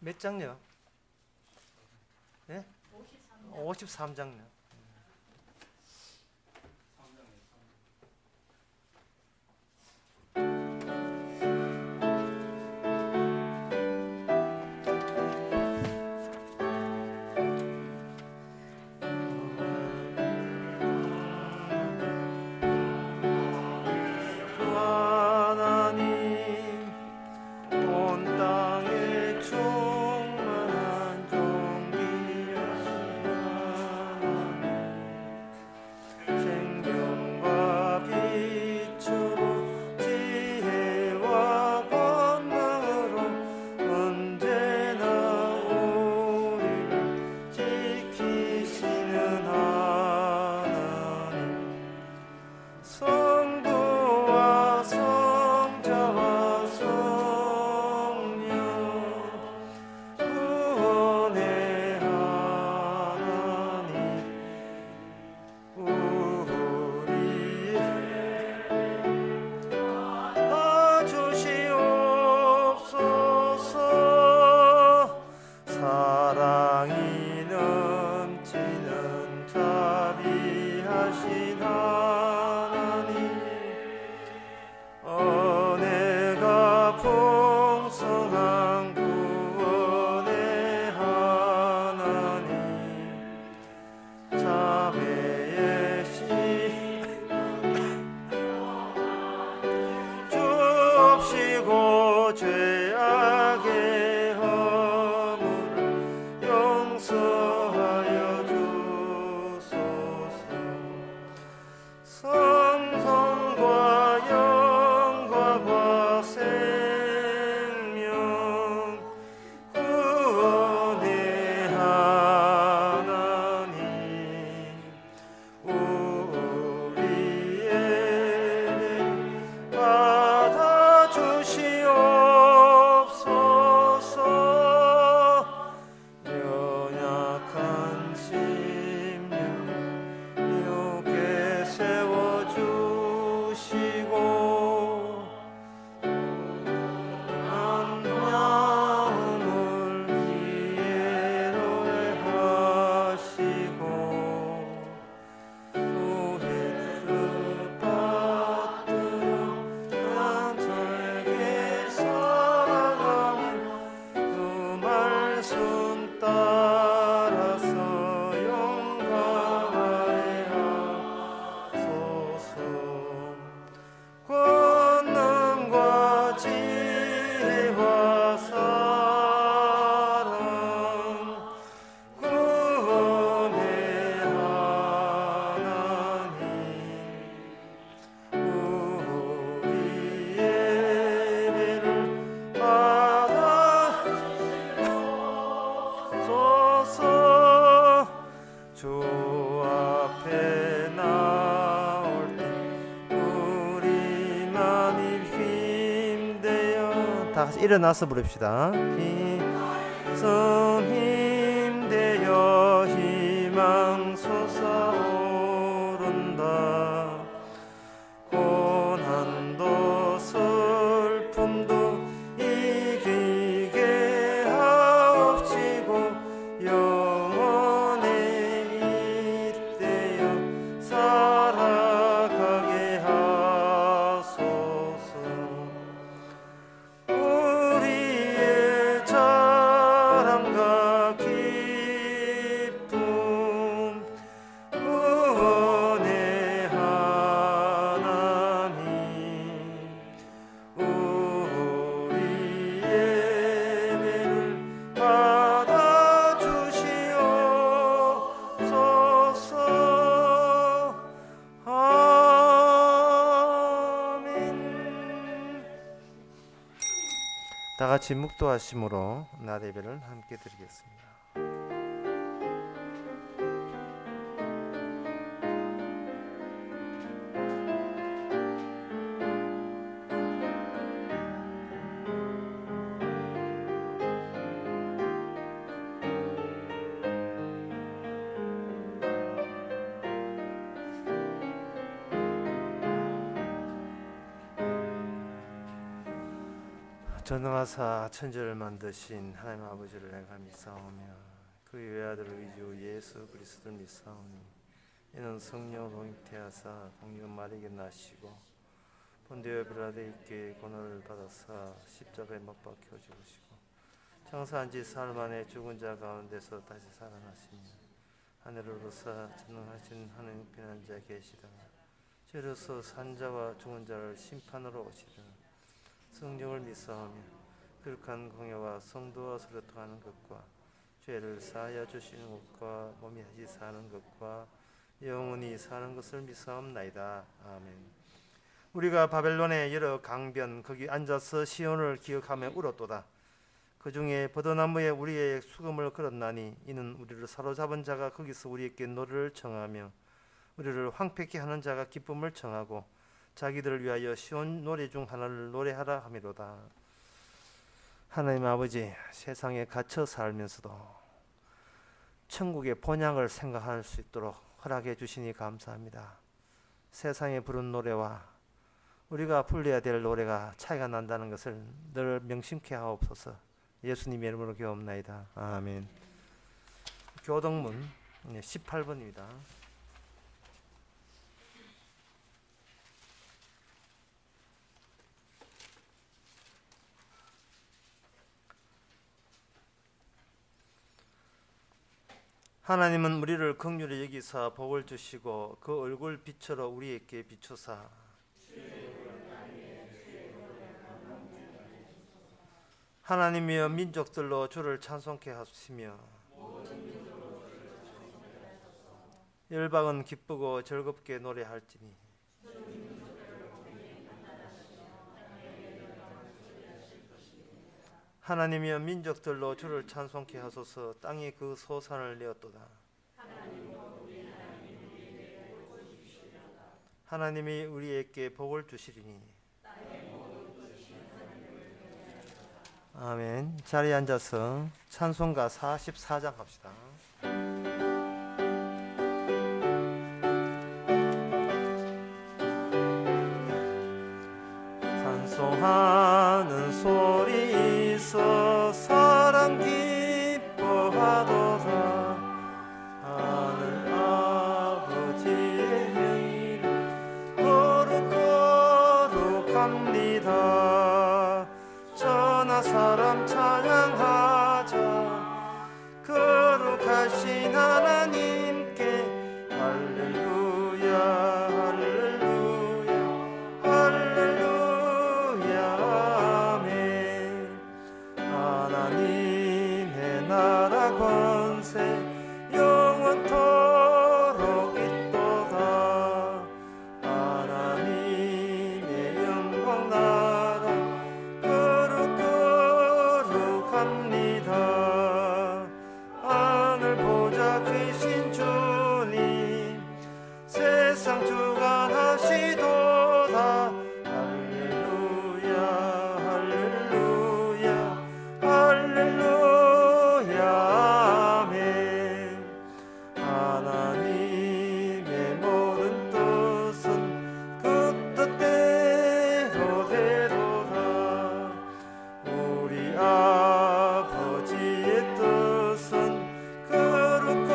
몇 장요? 예? 53장요. 다 같이 일어나서 부릅시다. 힘내어 희망 솟아오른다. 고난도 슬픔도 이기게 하옵시고 영원에 잇대어 살아가게 하소서. 우리의 자랑과 기쁨 구원의 하나님, 우리의 예배를 받아주시옵소서. 아멘. 다 같이 묵도하심으로 낮 예배를 함께 드리겠습니다. 전능하사 천지를 만드신 하나님 아버지를 내가 믿사오며 그 외아들 우리 주 예수 그리스도를 믿사오니 이는 성령 동행하사 동료 마리에게 나시고 본디오 빌라도에게 고난을 받아사 십자가에 못 박혀 죽으시고 장사한 지 사흘 만에 죽은 자 가운데서 다시 살아나시며 하늘을 오르사 전능하신 하나님 편한 자 계시다가 죄로서 산 자와 죽은 자를 심판으로 오시리라. 성령을 믿사오며 거룩한 공예와 성도와 서로 통하는 것과 죄를 사하여 주시는 것과 몸이 다시 사는 것과 영원히 사는 것을 믿사옵나이다. 아멘. 우리가 바벨론의 여러 강변 거기 앉아서 시온을 기억하며 울었도다. 그 중에 버드나무에 우리의 수금을 걸었나니 이는 우리를 사로잡은 자가 거기서 우리에게 노래를 청하며 우리를 황폐케 하는 자가 기쁨을 청하고 자기들을 위하여 시온 노래 중 하나를 노래하라 하미로다. 하나님 아버지, 세상에 갇혀 살면서도 천국의 본향을 생각할 수 있도록 허락해 주시니 감사합니다. 세상에 부른 노래와 우리가 불러야 될 노래가 차이가 난다는 것을 늘 명심케 하옵소서. 예수님의 이름으로 기도합나이다. 아멘. 교동문 18번입니다. 하나님은 우리를 긍휼히 여기사 복을 주시고 그 얼굴 빛으로 우리에게 비추사 하나님이여 민족들로 주를 찬송케 하시며 열방은 기쁘고 즐겁게 노래할지니 하나님이여 민족들로 주를 찬송케 하소서. 땅이 그 소산을 내었도다. 하나님이 우리에게 복을 주시리니 아멘. 자리에 앉아서 찬송가 44장 합시다. 찬송하는 소리 있어 사랑 기뻐하도다. 하늘 아버지의 일 거룩거룩합니다. 전하 사람 찬양하자. 거룩하신 하나님께 할렐루야 할렐루야 할렐루야 아멘. 하나님의 나라 권세 영원토록 있도다. 하나님의 영광 나라 거룩거룩합니다. 하늘 보좌 계신 주님 세상 주관하시도다. 할렐루야 할렐루야 할렐루야 아멘. 하나님의 모든 뜻은 그 뜻대로 되도다. 우리 아버지의 뜻은 거룩거룩합니다.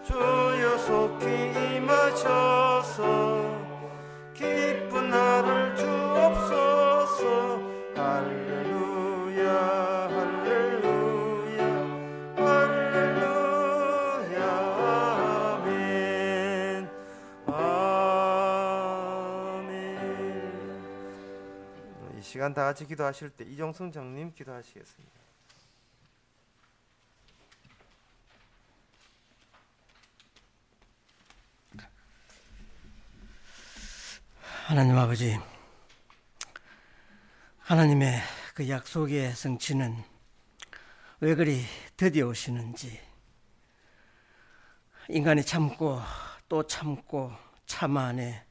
주여 속히 임하셔서 기쁜 날을 주옵소서. 할렐루야 할렐루야 할렐루야 아멘 아멘. 이 시간 다 같이 기도하실 때 이종성 장님 기도하시겠습니다. 하나님 아버지, 하나님의 그 약속의 성취는 왜 그리 드디어 오시는지, 인간이 참고 또 참고 참 안에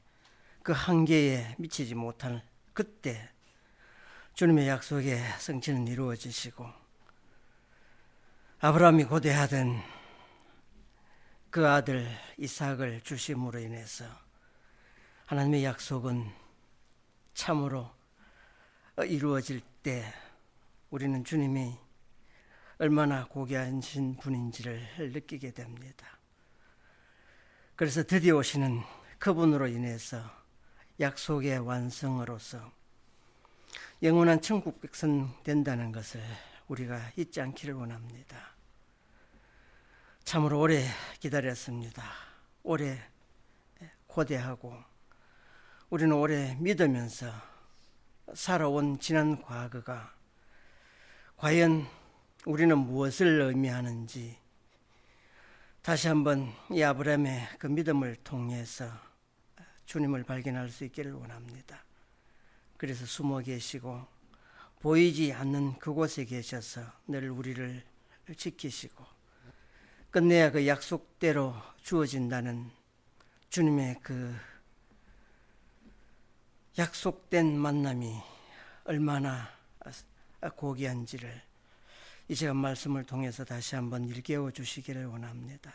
그 한계에 미치지 못할 그때 주님의 약속의 성취는 이루어지시고, 아브라함이 고대하던 그 아들 이삭을 주심으로 인해서 하나님의 약속은 참으로 이루어질 때 우리는 주님이 얼마나 고귀하신 분인지를 느끼게 됩니다. 그래서 드디어 오시는 그분으로 인해서 약속의 완성으로서 영원한 천국 백성 된다는 것을 우리가 잊지 않기를 원합니다. 참으로 오래 기다렸습니다. 오래 고대하고 우리는 오래 믿으면서 살아온 지난 과거가 과연 우리는 무엇을 의미하는지 다시 한번 이 아브라함의 그 믿음을 통해서 주님을 발견할 수 있기를 원합니다. 그래서 숨어 계시고 보이지 않는 그곳에 계셔서 늘 우리를 지키시고 끝내야 그 약속대로 주어진다는 주님의 그 약속된 만남이 얼마나 고귀한지를 이 시간 말씀을 통해서 다시 한번 일깨워 주시기를 원합니다.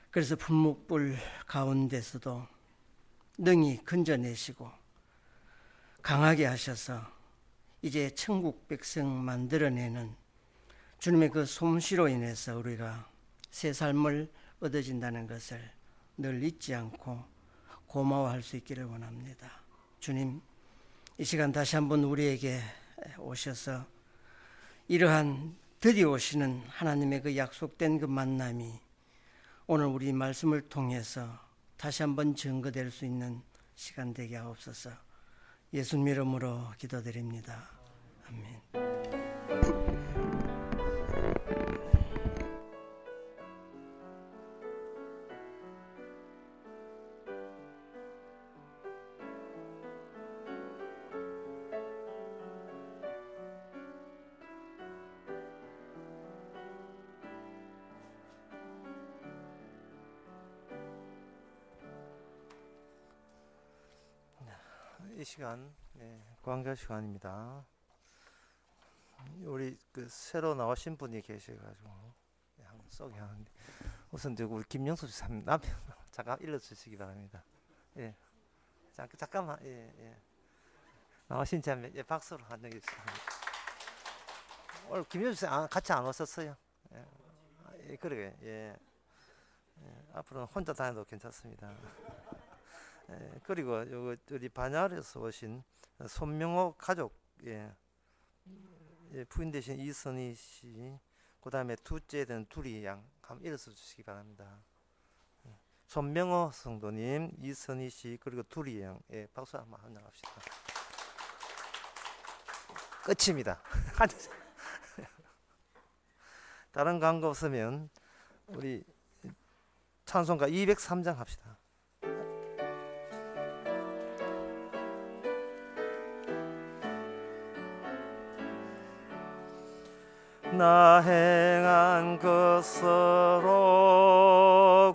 그래서 풀목불 가운데서도 능히 건져내시고 강하게 하셔서 이제 천국 백성 만들어내는 주님의 그 솜씨로 인해서 우리가 새 삶을 얻어진다는 것을 늘 잊지 않고 고마워할 수 있기를 원합니다. 주님, 이 시간 다시 한번 우리에게 오셔서 이러한 드디어 오시는 하나님의 그 약속된 그 만남이 오늘 우리 말씀을 통해서 다시 한번 증거될 수 있는 시간 되게 하옵소서. 예수님 이름으로 기도드립니다. 아멘. 이 시간 광자 시간입니다. 우리 그 새로 나오신 분이 계셔가지고 한번 소개하는데 우선 우리 김영수 집사님 남편 잠깐 일러주시기 바랍니다. 예, 잠깐만 나오신 자 박수로 환영해주세요. 오늘 김영수 집사님 같이 안 오셨어요? 그러게 앞으로는 혼자 다녀도 괜찮습니다. 그리고 우리 반야에서 오신 손명호 가족 부인 되신 이선희 씨, 그 다음에 둘째 된 둘이 양 한번 일어서 주시기 바랍니다. 손명호 성도님, 이선희 씨, 그리고 둘이 양 박수 한번 환영합시다. 끝입니다. 다른 광고 없으면 우리 찬송가 203장 합시다. 나 행한 것으로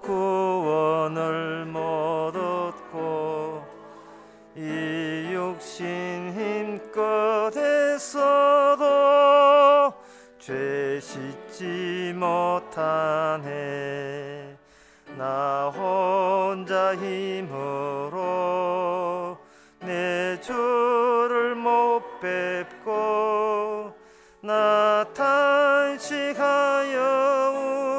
구원을 못 얻고 이 육신 힘껏 했어도 죄 씻지 못하네. 나 혼자 힘으로 내 주를 못 뵙고 나 탄식하여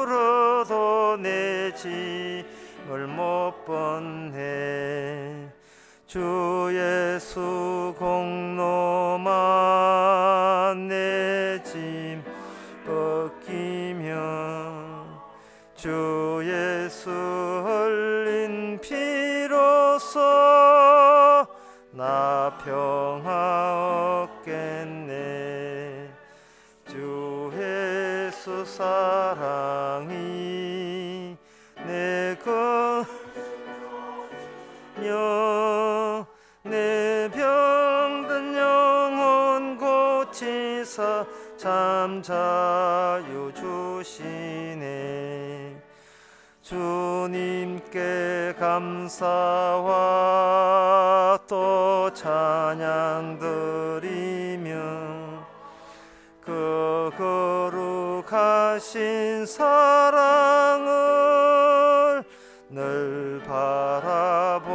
울어도 내 짐을 못 벗네. 주 예수 공로만 내 짐 벗기면 주 예수 흘린 피로써 나 평화 얻겠네. 주 예수 사랑이 내 건여 내 병든 영혼 고치사 참 자유 주시네. 주님께 감사와 또 찬양 드리며 그 거룩하신 사랑을 늘 바라봅니다.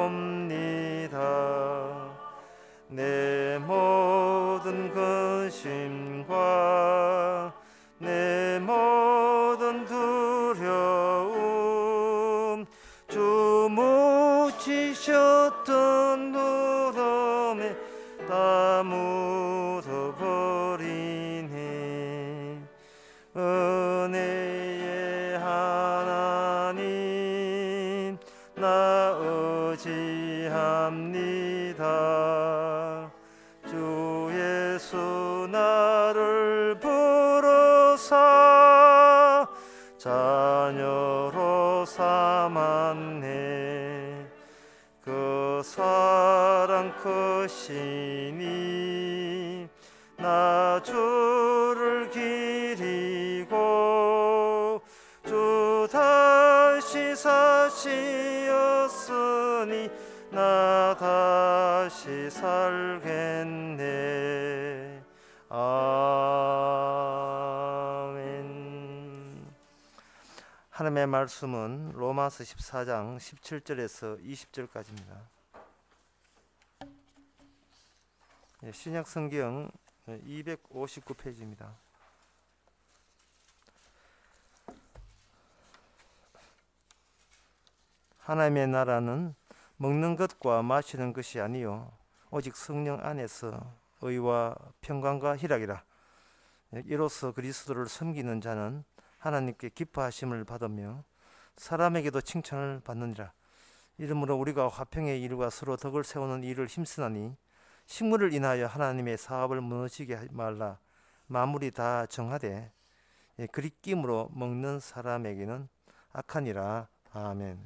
자녀로 삼았네. 그 사랑 크시니 나 주를 기리고 주 다시 사시었으니 나 다시 살겠네. 아멘. 하나님의 말씀은 로마서 14장 17절에서 20절까지입니다. 신약 성경 259페이지입니다. 하나님의 나라는 먹는 것과 마시는 것이 아니요 오직 성령 안에서 의와 평강과 희락이라. 이로써 그리스도를 섬기는 자는 하나님께 기뻐하심을 받으며 사람에게도 칭찬을 받느니라. 이러므로 우리가 화평의 일과 서로 덕을 세우는 일을 힘쓰나니 식물을 인하여 하나님의 사업을 무너지게 하지 말라. 만물이 다 정하되 그리 끼므로 먹는 사람에게는 악하니라. 아멘.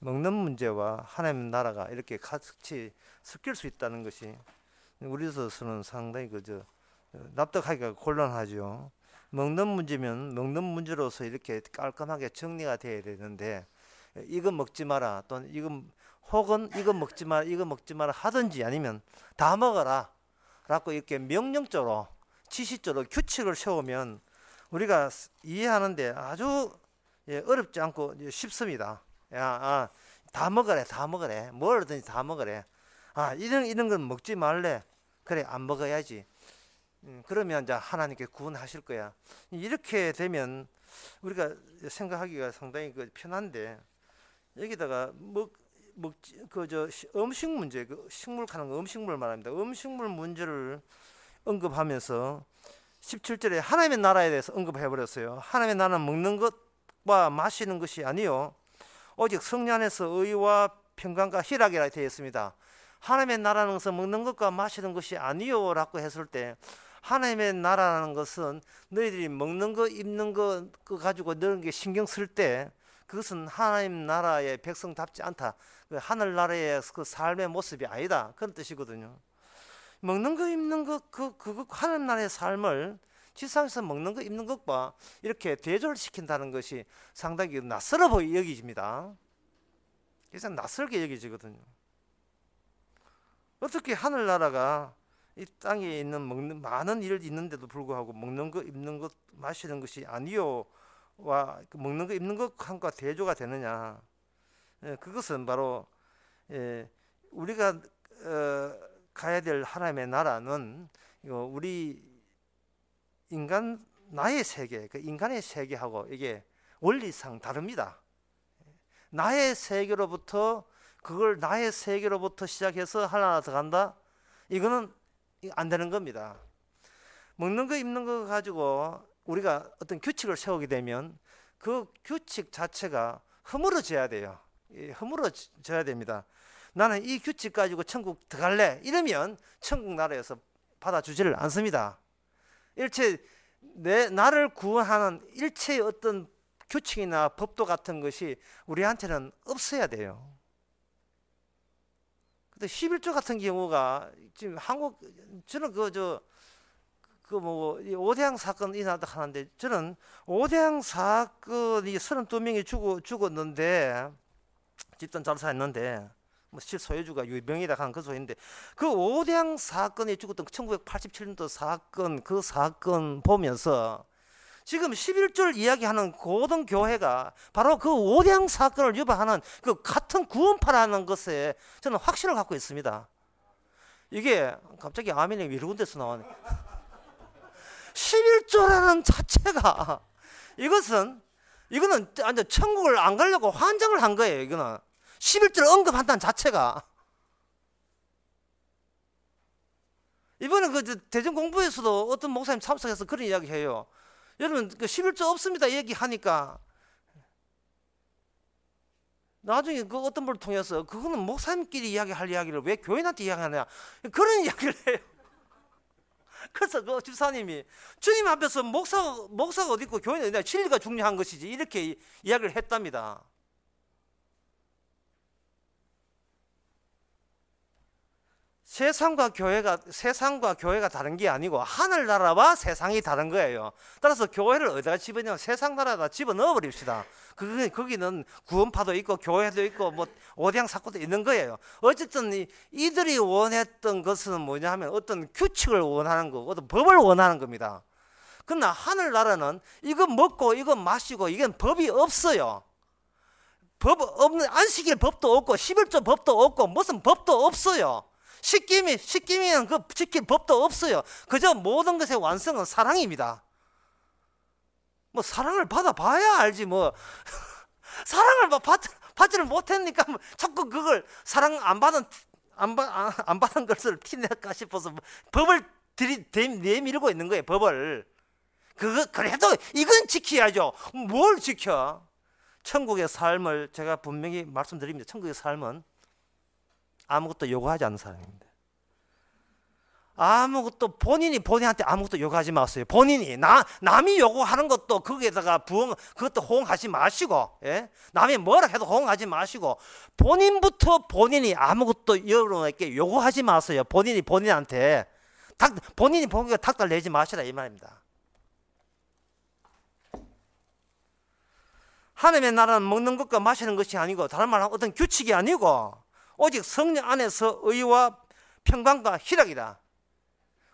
먹는 문제와 하나님 나라가 이렇게 같이 섞일 수 있다는 것이 우리로서는 상당히 납득하기가 곤란하죠. 먹는 문제면 먹는 문제로서 이렇게 깔끔하게 정리가 돼야 되는데, 이거 먹지 마라 또는 혹은 이거 먹지 마라 이거 먹지 마라 하든지, 아니면 다 먹어라 라고 이렇게 명령적으로 지시적으로 규칙을 세우면 우리가 이해하는데 아주 어렵지 않고 쉽습니다. 다 먹으래 뭐든지 다 먹으래. 이런 건 먹지 말래. 그래, 안 먹어야지. 그러면 이제 하나님께 구원하실 거야. 이렇게 되면 우리가 생각하기가 상당히 편한데, 여기다가 음식 문제, 식물 하는 거, 음식물 말합니다. 음식물 문제를 언급하면서 17절에 하나님의 나라에 대해서 언급해 버렸어요. 하나님의 나라는 먹는 것과 마시는 것이 아니요 오직 성령 안에서 의와 평강과 희락이라 되어 있습니다. 하나님의 나라는 것은 먹는 것과 마시는 것이 아니요 라고 했을 때, 하나님의 나라라는 것은 너희들이 먹는 거 입는 거 가지고 너런 게 신경 쓸 때 그것은 하나님 나라의 백성답지 않다. 하늘나라의 그 삶의 모습이 아니다, 그런 뜻이거든요. 먹는 거 입는 거 그거 하나님 나라의 삶을 지상에서 먹는 거 입는 것과 이렇게 대조를 시킨다는 것이 상당히 낯설어 여기집니다. 그래서 낯설게 여기지거든요. 어떻게 하늘나라가 이 땅에 있는 먹는 많은 일이 있는데도 불구하고 먹는 것 입는 것 마시는 것이 아니요와 먹는 것 입는 것과 대조가 되느냐. 그것은 바로 우리가 가야 될 하나님의 나라는 우리 인간 나의 세계, 인간의 세계하고 이게 원리상 다릅니다. 나의 세계로부터 그걸 나의 세계로부터 시작해서 하나 더 간다? 이거는 안 되는 겁니다. 먹는 거 입는 거 가지고 우리가 어떤 규칙을 세우게 되면 그 규칙 자체가 허물어져야 돼요. 허물어져야 됩니다. 나는 이 규칙 가지고 천국 들어갈래 이러면 천국 나라에서 받아주지를 않습니다. 일체 나를 구원하는 일체의 어떤 규칙이나 법도 같은 것이 우리한테는 없어야 돼요. 근데 11조 같은 경우가 지금 한국, 저는 오대양 사건이 나다 하는데, 저는 오대양 사건이 32명이 죽었는데, 집단 자살했는데, 실소유주가 유병이다 하는 그 소리인데, 그 오대양 사건이 죽었던 1987년도 사건, 그 사건 보면서 지금 11조를 이야기하는 고등교회가 바로 그 오대양 사건을 유발하는 그 같은 구원파라는 것에 저는 확신을 갖고 있습니다. 이게 갑자기 아멘이 이런 데서 나오네. 11조라는 자체가 이거는 완전 천국을 안 가려고 환장을 한 거예요. 이거는 11조를 언급한다는 자체가. 이번에 대전 공부에서도 어떤 목사님 참석해서 그런 이야기해요. 여러분, 11조 없습니다 얘기하니까 나중에 어떤 분을 통해서 그거는 목사님끼리 이야기할 이야기를 왜 교인한테 이야기하냐, 그런 이야기를 해요. 그래서 그 집사님이 주님 앞에서 목사가 어디 있고 교회는 어디냐, 진리가 중요한 것이지, 이렇게 이야기를 했답니다. 세상과 교회가 다른 게 아니고 하늘나라와 세상이 다른 거예요. 따라서 교회를 어디다 집어넣으면 세상 나라에다 집어넣어 버립시다. 거기는 구원파도 있고 교회도 있고 뭐 오대양 사건도 있는 거예요. 어쨌든 이들이 원했던 것은 뭐냐 하면 어떤 규칙을 원하는 거고 어떤 법을 원하는 겁니다. 그러나 하늘나라는 이거 먹고 이거 마시고 이건 법이 없어요. 법 없는, 안식일 법도 없고 11조 법도 없고 무슨 법도 없어요. 십계명은 그 지킬 법도 없어요. 그저 모든 것의 완성은 사랑입니다. 뭐 사랑을 받아봐야 알지 뭐. 사랑을 받지를 못했으니까 뭐 자꾸 그걸 사랑 안 받은 것을 티낼까 싶어서 법을 내밀고 있는 거예요. 법을. 그래도 이건 지켜야죠. 뭘 지켜? 천국의 삶을 제가 분명히 말씀드립니다. 천국의 삶은 아무것도 요구하지 않는 사람입니다. 아무것도 본인한테 아무것도 요구하지 마세요. 본인이 남이 요구하는 것도 거기에다가 그것도 호응하지 마시고, 예? 남이 뭐라 해도 호응하지 마시고 본인부터 본인이 아무것도 여러분에게 요구하지 마세요. 본인한테 본인이 본인과 닥달 내지 마시라 이 말입니다. 하나님의 나라는 먹는 것과 마시는 것이 아니고 다른 말로 어떤 규칙이 아니고 오직 성령 안에서 의와 평강과 희락이다.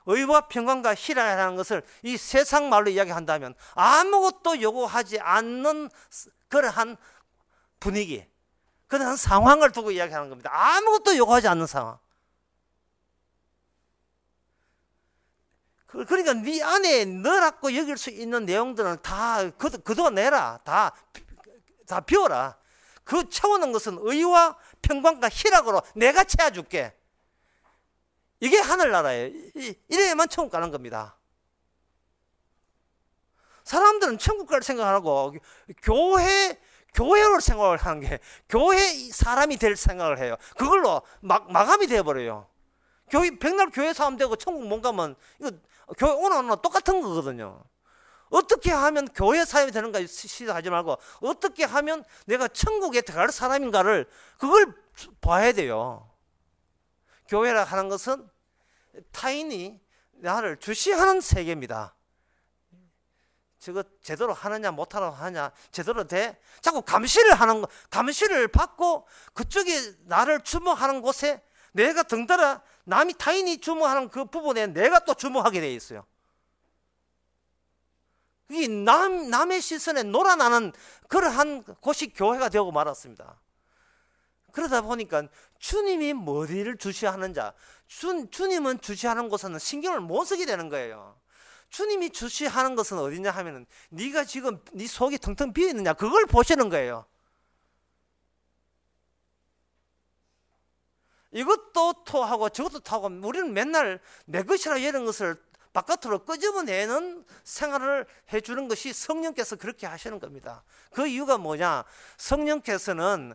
의와 평강과 희락이라는 것을 이 세상 말로 이야기한다면 아무것도 요구하지 않는 그러한 분위기, 그러한 상황을 두고 이야기하는 겁니다. 아무것도 요구하지 않는 상황. 그러니까 네 안에 너라고 여길 수 있는 내용들은 다 걷어내라. 다 비워라. 그 채우는 것은 의와 평강과 희락으로 내가 채워줄게. 이게 하늘나라예요. 이래야만 천국 가는 겁니다. 사람들은 천국 갈 생각 안 하고 교회로 생각을 하는 게, 교회 사람이 될 생각을 해요. 그걸로 마감이 되어버려요. 백날 교회 사람 되고 천국 못 가면 이거 교회 오나 똑같은 거거든요. 어떻게 하면 교회 사람이 되는가 시도하지 말고 어떻게 하면 내가 천국에 들어갈 사람인가를 그걸 봐야 돼요. 교회라 하는 것은 타인이 나를 주시하는 세계입니다. 저거 제대로 하느냐 못하느냐 하냐, 제대로 돼? 자꾸 감시를 받고 그쪽에 나를 주목하는 곳에 내가 덩달아 타인이 주목하는 그 부분에 내가 또 주목하게 돼 있어요. 이 남의 시선에 놀아나는 그러한 곳이 교회가 되고 말았습니다. 그러다 보니까 주님이 어디를 주시하는 자, 주님은 주시하는 곳은 신경을 못 쓰게 되는 거예요. 주님이 주시하는 것은 어디냐 하면은 네가 지금 네 속이 텅텅 비어 있느냐, 그걸 보시는 거예요. 이것도 토하고 저것도 토하고 우리는 맨날 내 것이라 이런 것을 바깥으로 끄집어내는 생활을 해주는 것이 성령께서 그렇게 하시는 겁니다. 그 이유가 뭐냐? 성령께서는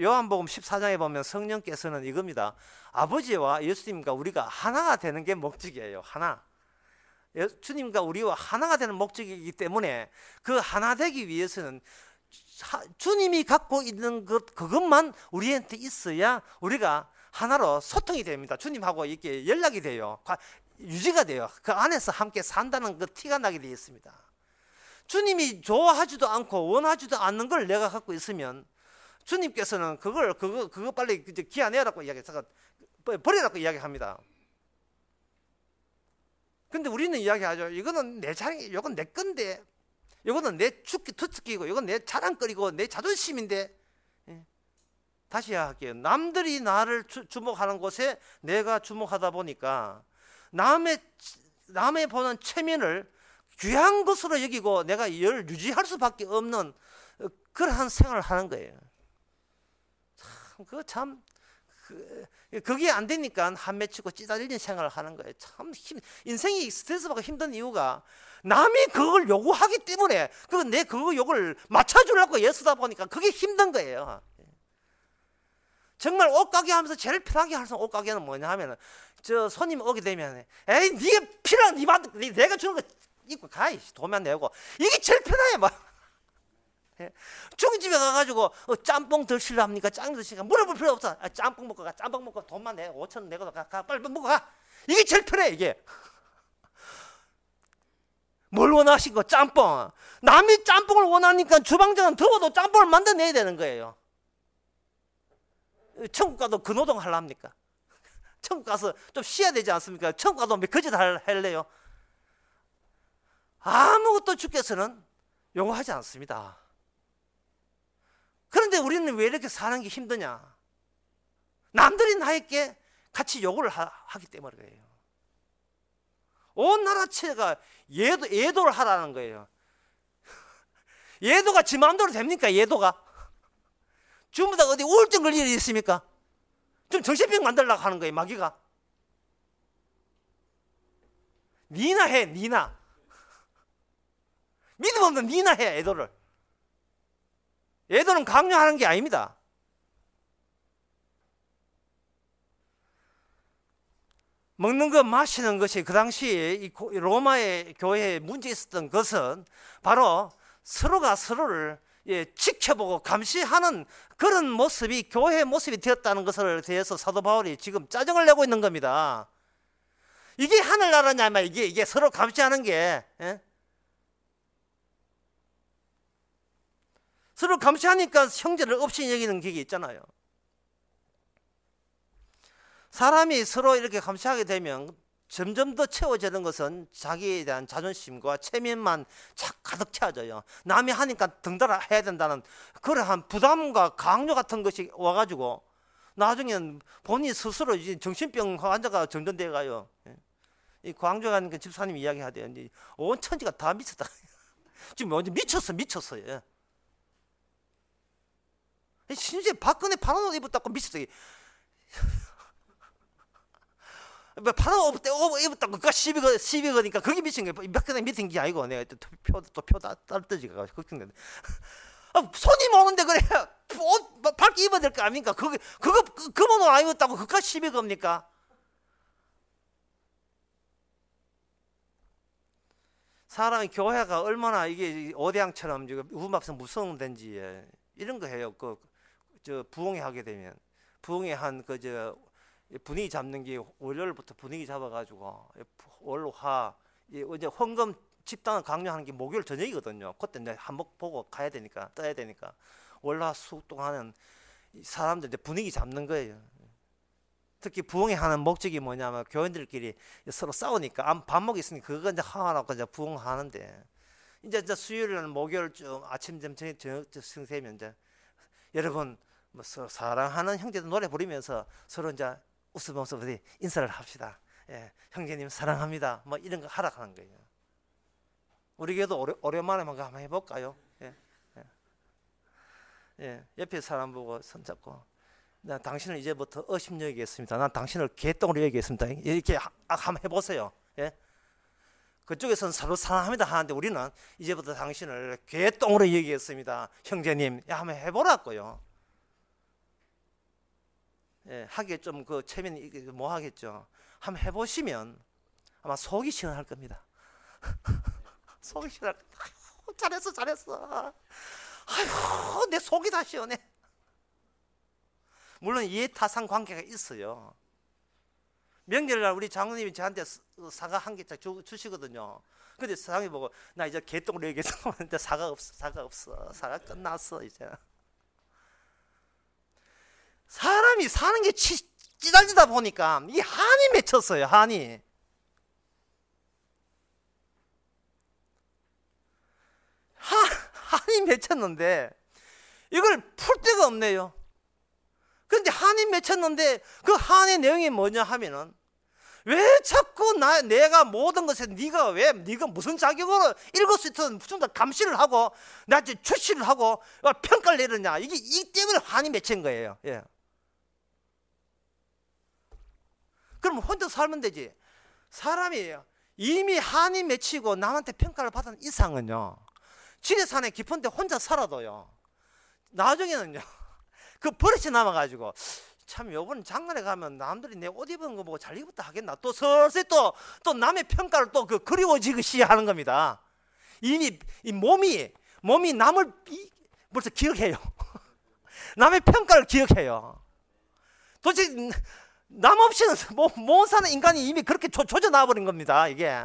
요한복음 14장에 보면 성령께서는 이겁니다. 아버지와 예수님과 우리가 하나가 되는 게 목적이에요. 하나. 주님과 우리와 하나가 되는 목적이기 때문에 그 하나 되기 위해서는 주님이 갖고 있는 그것만 우리한테 있어야 우리가 하나로 소통이 됩니다. 주님하고 이렇게 연락이 돼요. 유지가 돼요. 그 안에서 함께 산다는 그 티가 나게 되어 있습니다. 주님이 좋아하지도 않고 원하지도 않는 걸 내가 갖고 있으면 주님께서는 그거 빨리 기아내라고 이야기해서 버리라고 이야기합니다. 근데 우리는 이야기하죠. 이거는 내 자랑, 이건 내 건데, 이거는 내 투특기고, 이건 내 자랑거리고, 내 자존심인데. 다시 할게요. 남들이 나를 주목하는 곳에 내가 주목하다 보니까 남의 보는 체면을 귀한 것으로 여기고 내가 이를 유지할 수밖에 없는 그러한 생활을 하는 거예요. 그게 안 되니까 한 맺히고 찌달리는 생활을 하는 거예요. 참 인생이 스트레스 받고 힘든 이유가 남이 그걸 요구하기 때문에 그거 요구를 맞춰주려고 애쓰다 보니까 그게 힘든 거예요. 정말 옷가게 하면서 제일 편하게 할 수 있는 옷가게는 뭐냐 하면은 저 손님 오게 되면 에이 네가 필요한 내가 주는 거 입고 가 돈만 내고 이게 제일 편해 막. 중집에 가가지고 짬뽕 드실랍니까? 짬뽕 드실까? 물어볼 필요 없어. 짬뽕 먹고 가. 짬뽕 먹고 돈만 내. 5,000원 내고 가. 빨리 먹고 가. 이게 제일 편해 이게. 뭘 원하시고 짬뽕. 남이 짬뽕을 원하니까 주방장은 더워도 짬뽕을 만들어내야 되는 거예요. 천국 가도 그 노동 하랍니까? 천국 가서 좀 쉬어야 되지 않습니까? 천국 가도 거짓 할래요? 아무것도 주께서는 요구하지 않습니다. 그런데 우리는 왜 이렇게 사는 게 힘드냐? 남들이 나에게 같이 요구를 하기 때문이에요. 온 나라체가 예도를 하라는 거예요. 예도가 지 마음대로 됩니까? 예도가 전부 다 어디 우울증 걸릴 일이 있습니까? 좀 정신병 만들려고 하는 거예요. 마귀가 니나 해. 니나 믿음 없는 니나 해. 예도를. 예도는 강요하는 게 아닙니다. 먹는 것 마시는 것이 그 당시 이 로마의 교회에 문제 있었던 것은 바로 서로가 서로를 지켜보고 감시하는 그런 모습이 교회의 모습이 되었다는 것을 대해서 사도 바울이 지금 짜증을 내고 있는 겁니다. 이게 하늘나라냐 이게 서로 감시하는 게 서로 감시하니까 형제를 없이 여기는 게 있잖아요. 사람이 서로 이렇게 감시하게 되면 점점 더 채워지는 것은 자기에 대한 자존심과 체면만 가득 채워져요. 남이 하니까 등달아 해야 된다는 그러한 부담과 강요 같은 것이 와가지고 나중에는 본인 스스로 이제 정신병 환자가 점점 돼가요. 이 광주에 그 집사님 이야기하대요. 온 천지가 다 미쳤다. 지금 완전 미쳤어요. 심지어 박근혜 파란 옷 입었다고 미쳤어요. 파란 옷 입었다고 그가 시비 거니까 그게 미친 거예요. 박근혜 미친 게 아니고 내가 표 떨어지가 걱정되네. 손님 오는데 그래 옷 밝게 입어야 될 거 아닙니까? 그거 그만 옷 안 입었다고 그가 시비 겁니까? 사람이 교회가 얼마나 이게 오대양처럼 우음합성 무성된지 이런 거 해요. 저 부흥회 하게 되면 부흥회 한 분위기 잡는 게 월요일부터 분위기 잡아가지고 월화 이제 헌금 집단을 강요하는 게 목요일 저녁이거든요. 그때 이제 한복 보고 가야 되니까 떠야 되니까 월화 수 동안은 사람들 이제 분위기 잡는 거예요. 특히 부흥회 하는 목적이 뭐냐면 교인들끼리 서로 싸우니까 반목이 있으니까 그거 이제 하나로 이제 부흥하는데 이제 수요일은 목요일쯤 아침 저녁쯤 되면 이제 여러분 뭐 서로 사랑하는 형제들 노래 부르면서 서로 이제 웃으면서 인사를 합시다. 형제님 사랑합니다. 뭐 이런 거 하라 하는 거예요. 우리 교회도 오랜만에 한번 해볼까요? 옆에 사람 보고 손잡고 나 당신을 이제부터 어심 여기겠습니다. 난 당신을 개똥으로 여기겠습니다. 이렇게 한번 해보세요. 그쪽에서는 서로 사랑합니다 하는데 우리는 이제부터 당신을 개똥으로 여기겠습니다. 형제님, 한번 해보라고요. 하기에 좀 그 체면이 뭐 하겠죠. 한번 해보시면 아마 속이 시원할 겁니다. 속이 시원할 겁니다. 잘했어. 아이고, 내 속이 다 시원해. 물론 이해타산 관계가 있어요. 명절날 우리 장로님이 저한테 사과 한 개 주시거든요. 근데 사장님이 보고 나 이제 개똥으로 얘기해서 근데 사과 없어. 사과 끝났어 이제. 사람이 사는 게 찌달리다 보니까 이 한이 맺혔어요. 한이 맺혔는데 이걸 풀 데가 없네요. 그런데 한이 맺혔는데 그 한의 내용이 뭐냐 하면은 왜 자꾸 내가 모든 것에 네가 무슨 자격으로 읽을 수 있든 좀 더 감시를 하고 나한테 출시를 하고 평가를 내리냐. 이 때문에 한이 맺힌 거예요. 그럼 혼자 살면 되지. 사람이 이미 한이 맺히고 남한테 평가를 받은 이상은요, 지리산에 깊은데 혼자 살아도요, 나중에는요 그 버릇이 남아가지고 참 요번 장날에 가면 남들이 내 옷 입은 거 보고 잘 입었다 하겠나, 또 서서히 또 남의 평가를 또 그리워지기 하는 겁니다. 이미 이 몸이 남을 벌써 기억해요. 남의 평가를 기억해요. 도대체 남 없이는 못 사는 인간이 이미 그렇게 조져놔 버린 겁니다. 이게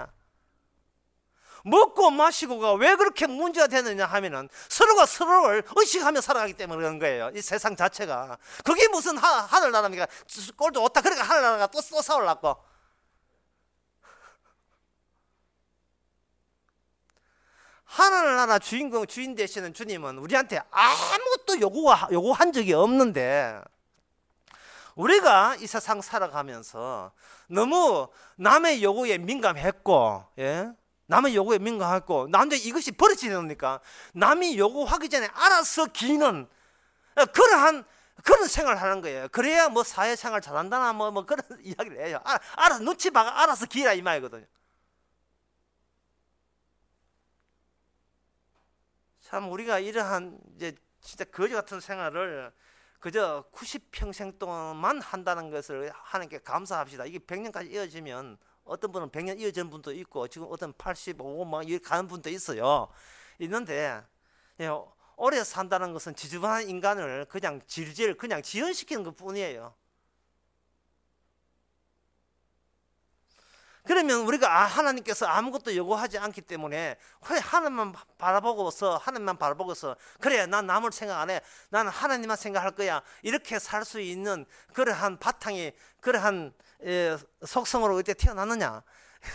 먹고 마시고가 왜 그렇게 문제가 되느냐 하면은 서로가 서로를 의식하며 살아가기 때문에 그런 거예요. 이 세상 자체가. 그게 무슨 하늘나라입니까? 꼴도 좋다 그러니까 하늘나라가 또 싸우려고. 하늘나라 주인 되시는 주님은 우리한테 아무것도 요구한 적이 없는데, 우리가 이 세상 살아가면서 너무 남의 요구에 민감했고, 예? 남의 요구에 민감했고, 남자 이것이 버릇이 되니까 남이 요구하기 전에 알아서 기는 그런 생활을 하는 거예요. 그래야 뭐 사회생활 잘한다나 뭐 그런 이야기를 해요. 알아서 눈치 봐가 알아서 기라 이 말이거든요. 참 우리가 이러한 이제 진짜 거지 같은 생활을 그저 90평생 동안만 한다는 것을 하나님께 감사합시다. 이게 100년까지 이어지면, 어떤 분은 100년 이어진 분도 있고 지금 어떤 85 막 이렇게 가는 분도 있어요. 있는데 오래 산다는 것은 지저분한 인간을 그냥 그냥 지연시키는 것 뿐이에요. 그러면 우리가 하나님께서 아무것도 요구하지 않기 때문에 하나님만 바라보고서 그래 난 남을 생각 안 해, 나는 하나님만 생각할 거야, 이렇게 살 수 있는 그러한 바탕이, 그러한 속성으로 그때 태어났느냐?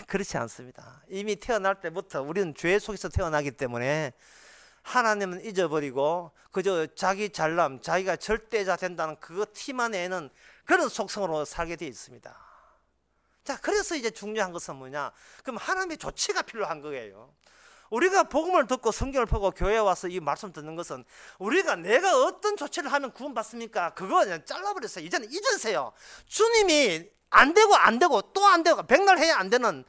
그렇지 않습니다. 이미 태어날 때부터 우리는 죄 속에서 태어나기 때문에 하나님은 잊어버리고 그저 자기 잘남, 자기가 절대자 된다는 그거 티만 내는 그런 속성으로 살게 되어 있습니다. 자, 그래서 이제 중요한 것은 뭐냐? 그럼 하나님의 조치가 필요한 거예요. 우리가 복음을 듣고 성경을 보고 교회에 와서 이 말씀 듣는 것은 내가 어떤 조치를 하면 구원받습니까? 그거 그냥 잘라버렸어요. 이제는 잊으세요. 주님이 안 되고 또 안 되고 백날 해야 안 되는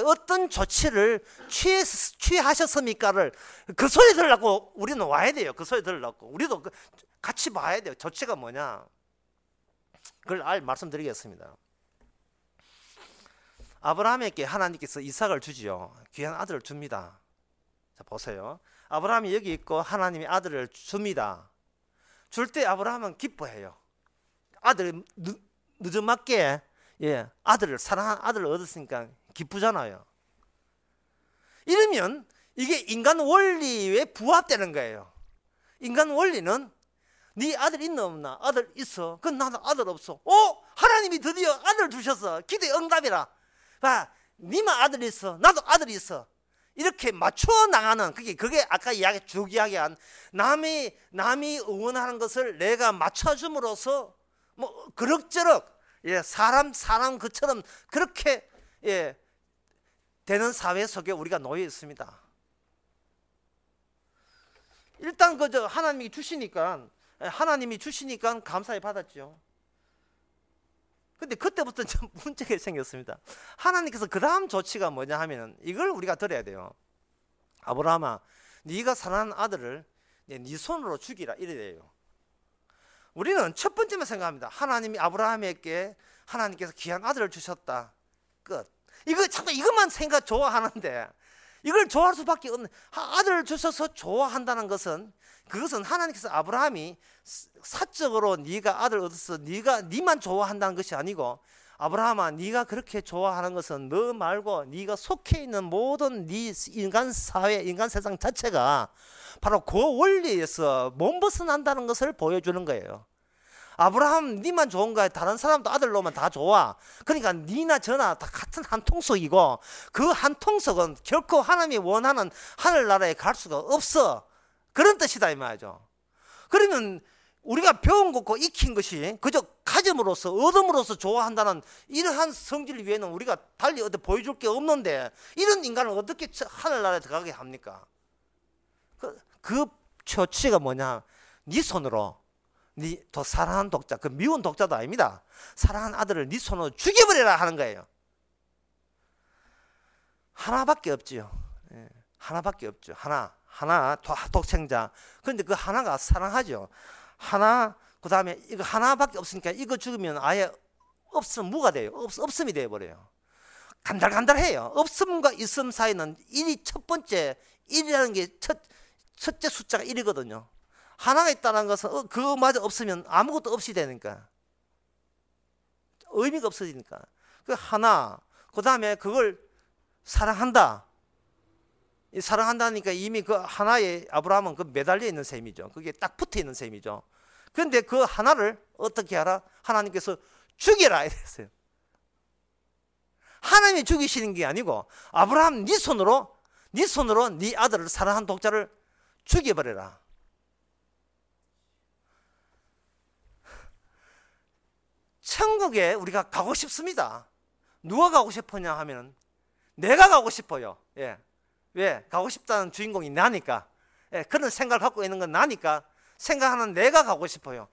어떤 조치를 취하셨습니까를 그 소리 들으려고 우리는 와야 돼요. 그 소리 들으려고 우리도 같이 봐야 돼요. 조치가 뭐냐? 그걸 말씀드리겠습니다. 아브라함에게 하나님께서 이삭을 주지요. 귀한 아들을 줍니다. 자, 보세요. 아브라함이 여기 있고 하나님이 아들을 줍니다. 줄 때 아브라함은 기뻐해요. 아들이 늦은맞게 사랑하는 아들을 얻었으니까 기쁘잖아요. 이러면 이게 인간 원리에 부합되는 거예요. 인간 원리는 네 아들 있나 없나? 아들 있어. 그건 나도 아들 없어. 하나님이 드디어 아들 주셨어. 기도의 응답이라. 봐, 니만 아들 있어, 나도 아들이 있어. 이렇게 맞춰 나가는 그게 아까 쭉 이야기한 남이 응원하는 것을 내가 맞춰줌으로써 뭐 그럭저럭 사람 그처럼 그렇게 되는 사회 속에 우리가 놓여 있습니다. 일단 그저 하나님이 주시니까 감사히 받았죠. 근데 그때부터 좀 문제가 생겼습니다. 하나님께서 그 다음 조치가 뭐냐 하면은 이걸 우리가 들어야 돼요. 아브라함아, 네가 사랑하는 아들을 네 손으로 죽이라 이래요. 우리는 첫 번째만 생각합니다. 하나님이 아브라함에게 하나님께서 귀한 아들을 주셨다. 끝. 자꾸 이것만 좋아하는데 이걸 좋아할 수밖에 없는, 아들을 주셔서 좋아한다는 것은 그것은 하나님께서 아브라함이 사적으로 네가 아들 얻어서 네만 좋아한다는 것이 아니고, 아브라함아 네가 그렇게 좋아하는 것은 너 말고 네가 속해 있는 모든 네 인간 사회, 인간 세상 자체가 바로 그 원리에서 못 벗어난다는 것을 보여주는 거예요. 아브라함 네만 좋은 거야. 다른 사람도 아들 놓으면 다 좋아. 그러니까 니나 저나 다 같은 한 통속이고, 그 한 통속은 결코 하나님이 원하는 하늘나라에 갈 수가 없어. 그런 뜻이다 이 말이죠. 그러면 우리가 배운 것과 익힌 것이 그저 가짐으로써 얻음으로써 좋아한다는 이러한 성질 위에는 우리가 달리 어디 보여줄 게 없는데, 이런 인간을 어떻게 하늘나라에 들어가게 합니까? 그 조치가 뭐냐? 네 손으로 더 사랑하는 독자, 그 미운 독자도 아닙니다. 사랑하는 아들을 네 손으로 죽여버려라 하는 거예요. 하나밖에 없지요. 하나밖에 없죠. 하나 독생자. 그런데 그 하나가 사랑하죠. 하나 그 다음에 이거 하나밖에 없으니까 이거 죽으면 아예 없으면 무가 돼요. 없음이 되어버려요. 간달간달해요. 없음과 있음 사이는 1이 첫 번째, 1이라는 게 첫째 숫자가 1이거든요. 하나가 있다는 것은 그거마저 없으면 아무것도 없이 되니까 의미가 없어지니까. 그 하나, 그 다음에 그걸 사랑한다. 사랑한다니까 이미 그 하나에 아브라함은 그 매달려 있는 셈이죠. 그게 딱 붙어 있는 셈이죠. 그런데 그 하나를 어떻게 하라? 하나님께서 죽여라 이랬어요. 하나님이 죽이시는 게 아니고 아브라함 네 손으로 네 아들을 사랑한 독자를 죽여버려라. 천국에 우리가 가고 싶습니다. 누가 가고 싶으냐 하면 내가 가고 싶어요. 예. 왜? 가고 싶다는 주인공이 나니까. 예. 그런 생각을 갖고 있는 건 나니까 생각하는 내가 가고 싶어요.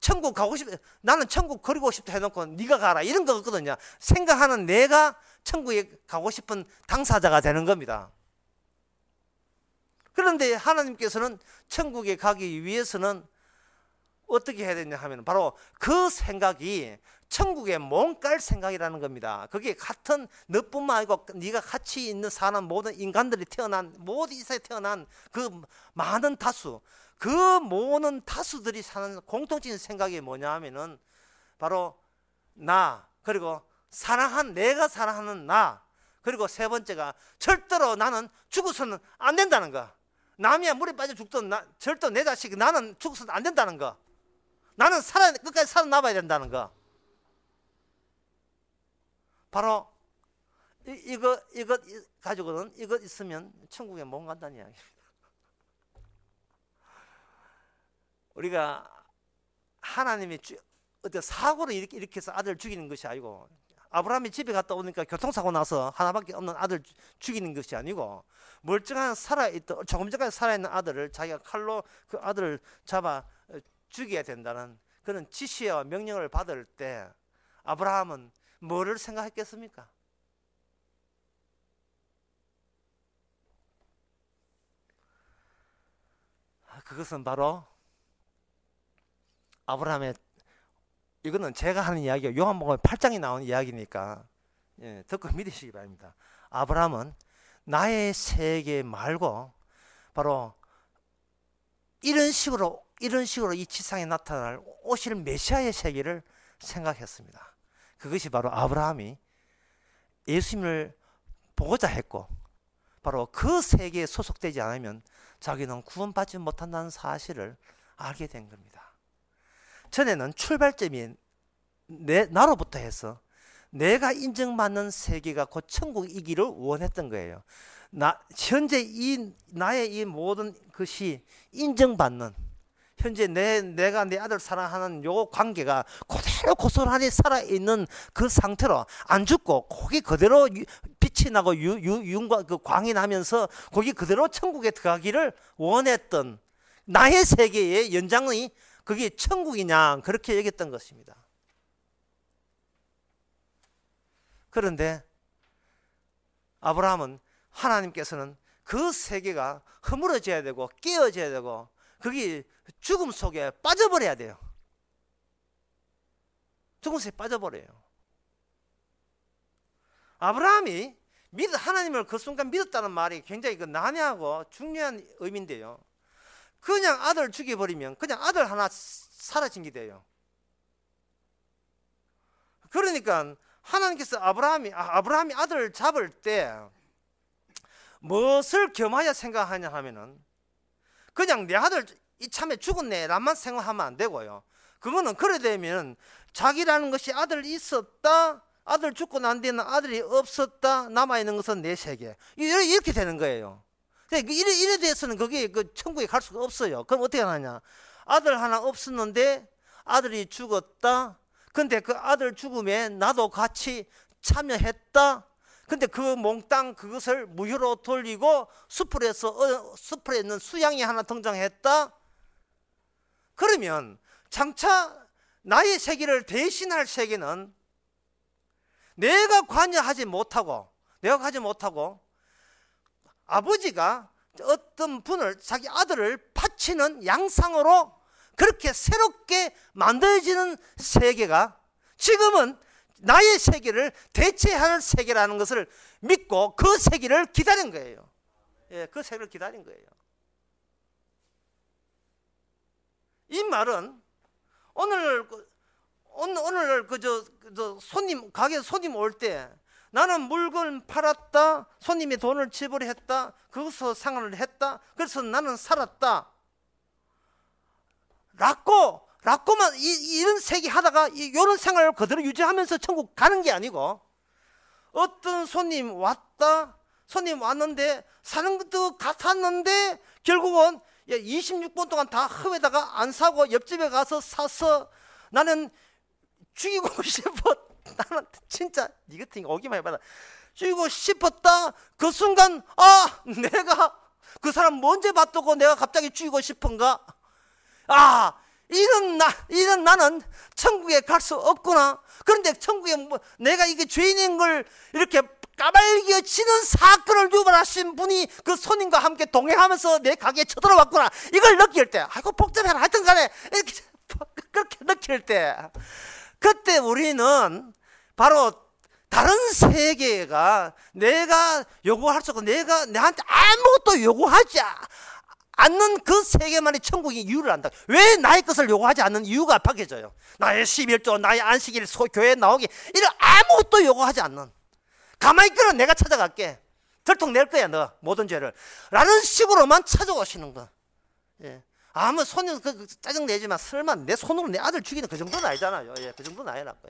천국 가고 싶, 나는 천국 그리고 싶다 해놓고 네가 가라 이런 거 없거든요. 생각하는 내가 천국에 가고 싶은 당사자가 되는 겁니다. 그런데 하나님께서는 천국에 가기 위해서는 어떻게 해야 되냐 하면 바로 그 생각이 천국에 몸갈 생각이라는 겁니다. 그게 같은 너뿐만 아니고 네가 같이 있는 사람 모든 인간들이 태어난 모든 이사에 태어난 그 많은 다수, 그 모든 다수들이 사는 공통적인 생각이 뭐냐 하면은 바로 나, 그리고 내가 사랑하는 나, 그리고 세 번째가 절대로 나는 죽어서는 안 된다는 거. 남이야 물에 빠져 죽든 절대 내 자식 나는 죽어서는 안 된다는 거. 나는 끝까지 살아남아야 된다는 거. 바로 이거 가지고는 이거 있으면 천국에 못 간다는 이야기입니다. 우리가 하나님이 어떤 사고로 이렇게 해서 아들을 죽이는 것이 아니고, 아브라함이 집에 갔다 오니까 교통사고 나서 하나밖에 없는 아들 죽이는 것이 아니고, 멀쩡한 조금 전까지 살아있는 아들을 자기가 칼로 그 아들을 잡아 죽여야 된다는 그런 지시와 명령을 받을 때 아브라함은 뭐를 생각했겠습니까? 그것은 바로 아브라함의, 이거는 제가 하는 이야기가 요한복음 8장에 나온 이야기니까 듣고 믿으시기 바랍니다. 아브라함은 나의 세계 말고 바로 이런 식으로 이 지상에 나타날 오실 메시아의 세계를 생각했습니다. 그것이 바로 아브라함이 예수님을 보고자 했고, 바로 그 세계에 소속되지 않으면 자기는 구원받지 못한다는 사실을 알게 된 겁니다. 전에는 출발점이 나로부터 해서 내가 인정받는 세계가 곧 천국이기를 원했던 거예요. 현재 나의 이 모든 것이 인정받는, 현재 내가 내 아들 사랑하는 요 관계가 그대로 고스란히 살아있는 그 상태로 안 죽고 거기 그대로 빛이 나고 윤과 그 광이 나면서 거기 그대로 천국에 들어가기를 원했던 나의 세계의 연장이 그게 천국이냐, 그렇게 얘기했던 것입니다. 그런데 아브라함은, 하나님께서는 그 세계가 허물어져야 되고 깨어져야 되고 그게 죽음 속에 빠져버려야 돼요. 죽음 속에 빠져버려요. 아브라함이 하나님을 그 순간 믿었다는 말이 굉장히 난해하고 중요한 의미인데요. 그냥 아들 죽여버리면 그냥 아들 하나 사라진 게 돼요. 그러니까 하나님께서 아브라함이 아들을 잡을 때 무엇을 겸하여 생각하냐 하면은 그냥 내 아들 이참에 죽었네 라만 생각하면 안 되고요. 그거는 그래 되면 자기라는 것이 아들이 있었다, 아들 죽고 난 뒤에는 아들이 없었다, 남아있는 것은 내 세계, 이렇게 되는 거예요. 이래 돼서는 거기에 그 천국에 갈 수가 없어요. 그럼 어떻게 하냐? 아들 하나 없었는데 아들이 죽었다. 근데 그 아들 죽음에 나도 같이 참여했다. 근데 그 몽땅 그것을 무효로 돌리고 숲에 있는 수양이 하나 등장했다. 그러면 장차 나의 세계를 대신할 세계는 내가 관여하지 못하고 아버지가 어떤 분을, 자기 아들을 바치는 양상으로 그렇게 새롭게 만들어지는 세계가 지금은 나의 세계를 대체할 세계라는 것을 믿고 그 세계를 기다린 거예요. 예, 그 세계를 기다린 거예요. 이 말은 오늘 가게 손님 올 때 나는 물건 팔았다, 손님이 돈을 지불했다, 거기서 생활을 했다, 그래서 나는 살았다 라고만 이런 세계 하다가 이런 생활을 그대로 유지하면서 천국 가는 게 아니고, 어떤 손님 왔는데 사는 것도 같았는데 결국은 26분 동안 다 흠에다가 안 사고 옆집에 가서 사서 나는 죽이고 싶어. 나는 진짜 니 같은 거 오기만 해봐라. 죽이고 싶었다. 그 순간 내가 그 사람 먼저 봤다고 내가 갑자기 죽이고 싶은가? 이런 나는 천국에 갈 수 없구나. 그런데 천국에 내가 이게 죄인인 걸 이렇게 까발려지는 사건을 유발하신 분이 그 손님과 함께 동행하면서 내 가게에 쳐들어왔구나. 이걸 느낄 때, 아이고 복잡해라, 하여튼 간에 이렇게 그렇게 느낄 때, 그때 우리는 바로 다른 세계가 내가 요구할 수 없고 내가 내한테 아무것도 요구하지 않는 그 세계만이 천국의 이유를 안다. 왜 나의 것을 요구하지 않는 이유가 밝혀져요. 나의 11조, 나의 안식일, 교회에 나오기, 이런 아무것도 요구하지 않는, 가만히 있거라, 내가 찾아갈게, 들통 낼 거야 너 모든 죄를, 라는 식으로만 찾아오시는 거. 예. 아무 손님 짜증내지만 설마 내 손으로 내 아들 죽이는 그 정도는 아니잖아요. 예, 그 정도는 아니라고.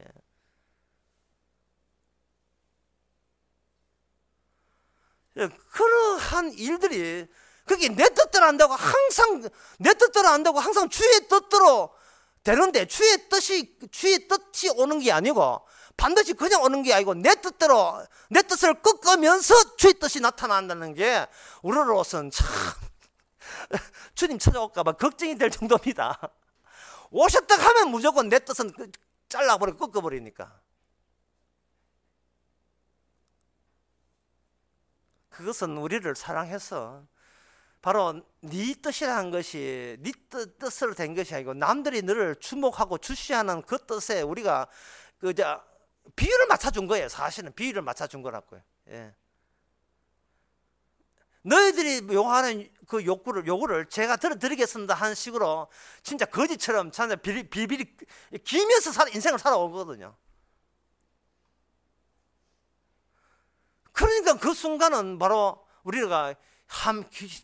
예. 그러한 일들이 그게 내 뜻대로 한다고 항상 내 뜻대로 한다고 항상 주의 뜻대로 되는데, 주의 뜻이 오는 게 아니고 반드시 그냥 오는 게 아니고 내 뜻대로, 내 뜻을 꺾으면서 주의 뜻이 나타난다는 게 우리로서는 참 주님 찾아올까 봐 걱정이 될 정도입니다. 오셨다 하면 무조건 내 뜻은 잘라버리고 꺾어버리니까. 그것은 우리를 사랑해서 바로 네 뜻이라는 것이 네 뜻으로 된 것이 아니고 남들이 너를 주목하고 주시하는 그 뜻에 우리가 비율을 맞춰준 거예요. 사실은 비율을 맞춰준 거라고요. 예. 너희들이 요구하는 그 요구를 제가 들어드리겠습니다 하는 식으로 진짜 거지처럼 비리비리 기면서 인생을 살아오거든요. 그러니까 그 순간은 바로 우리가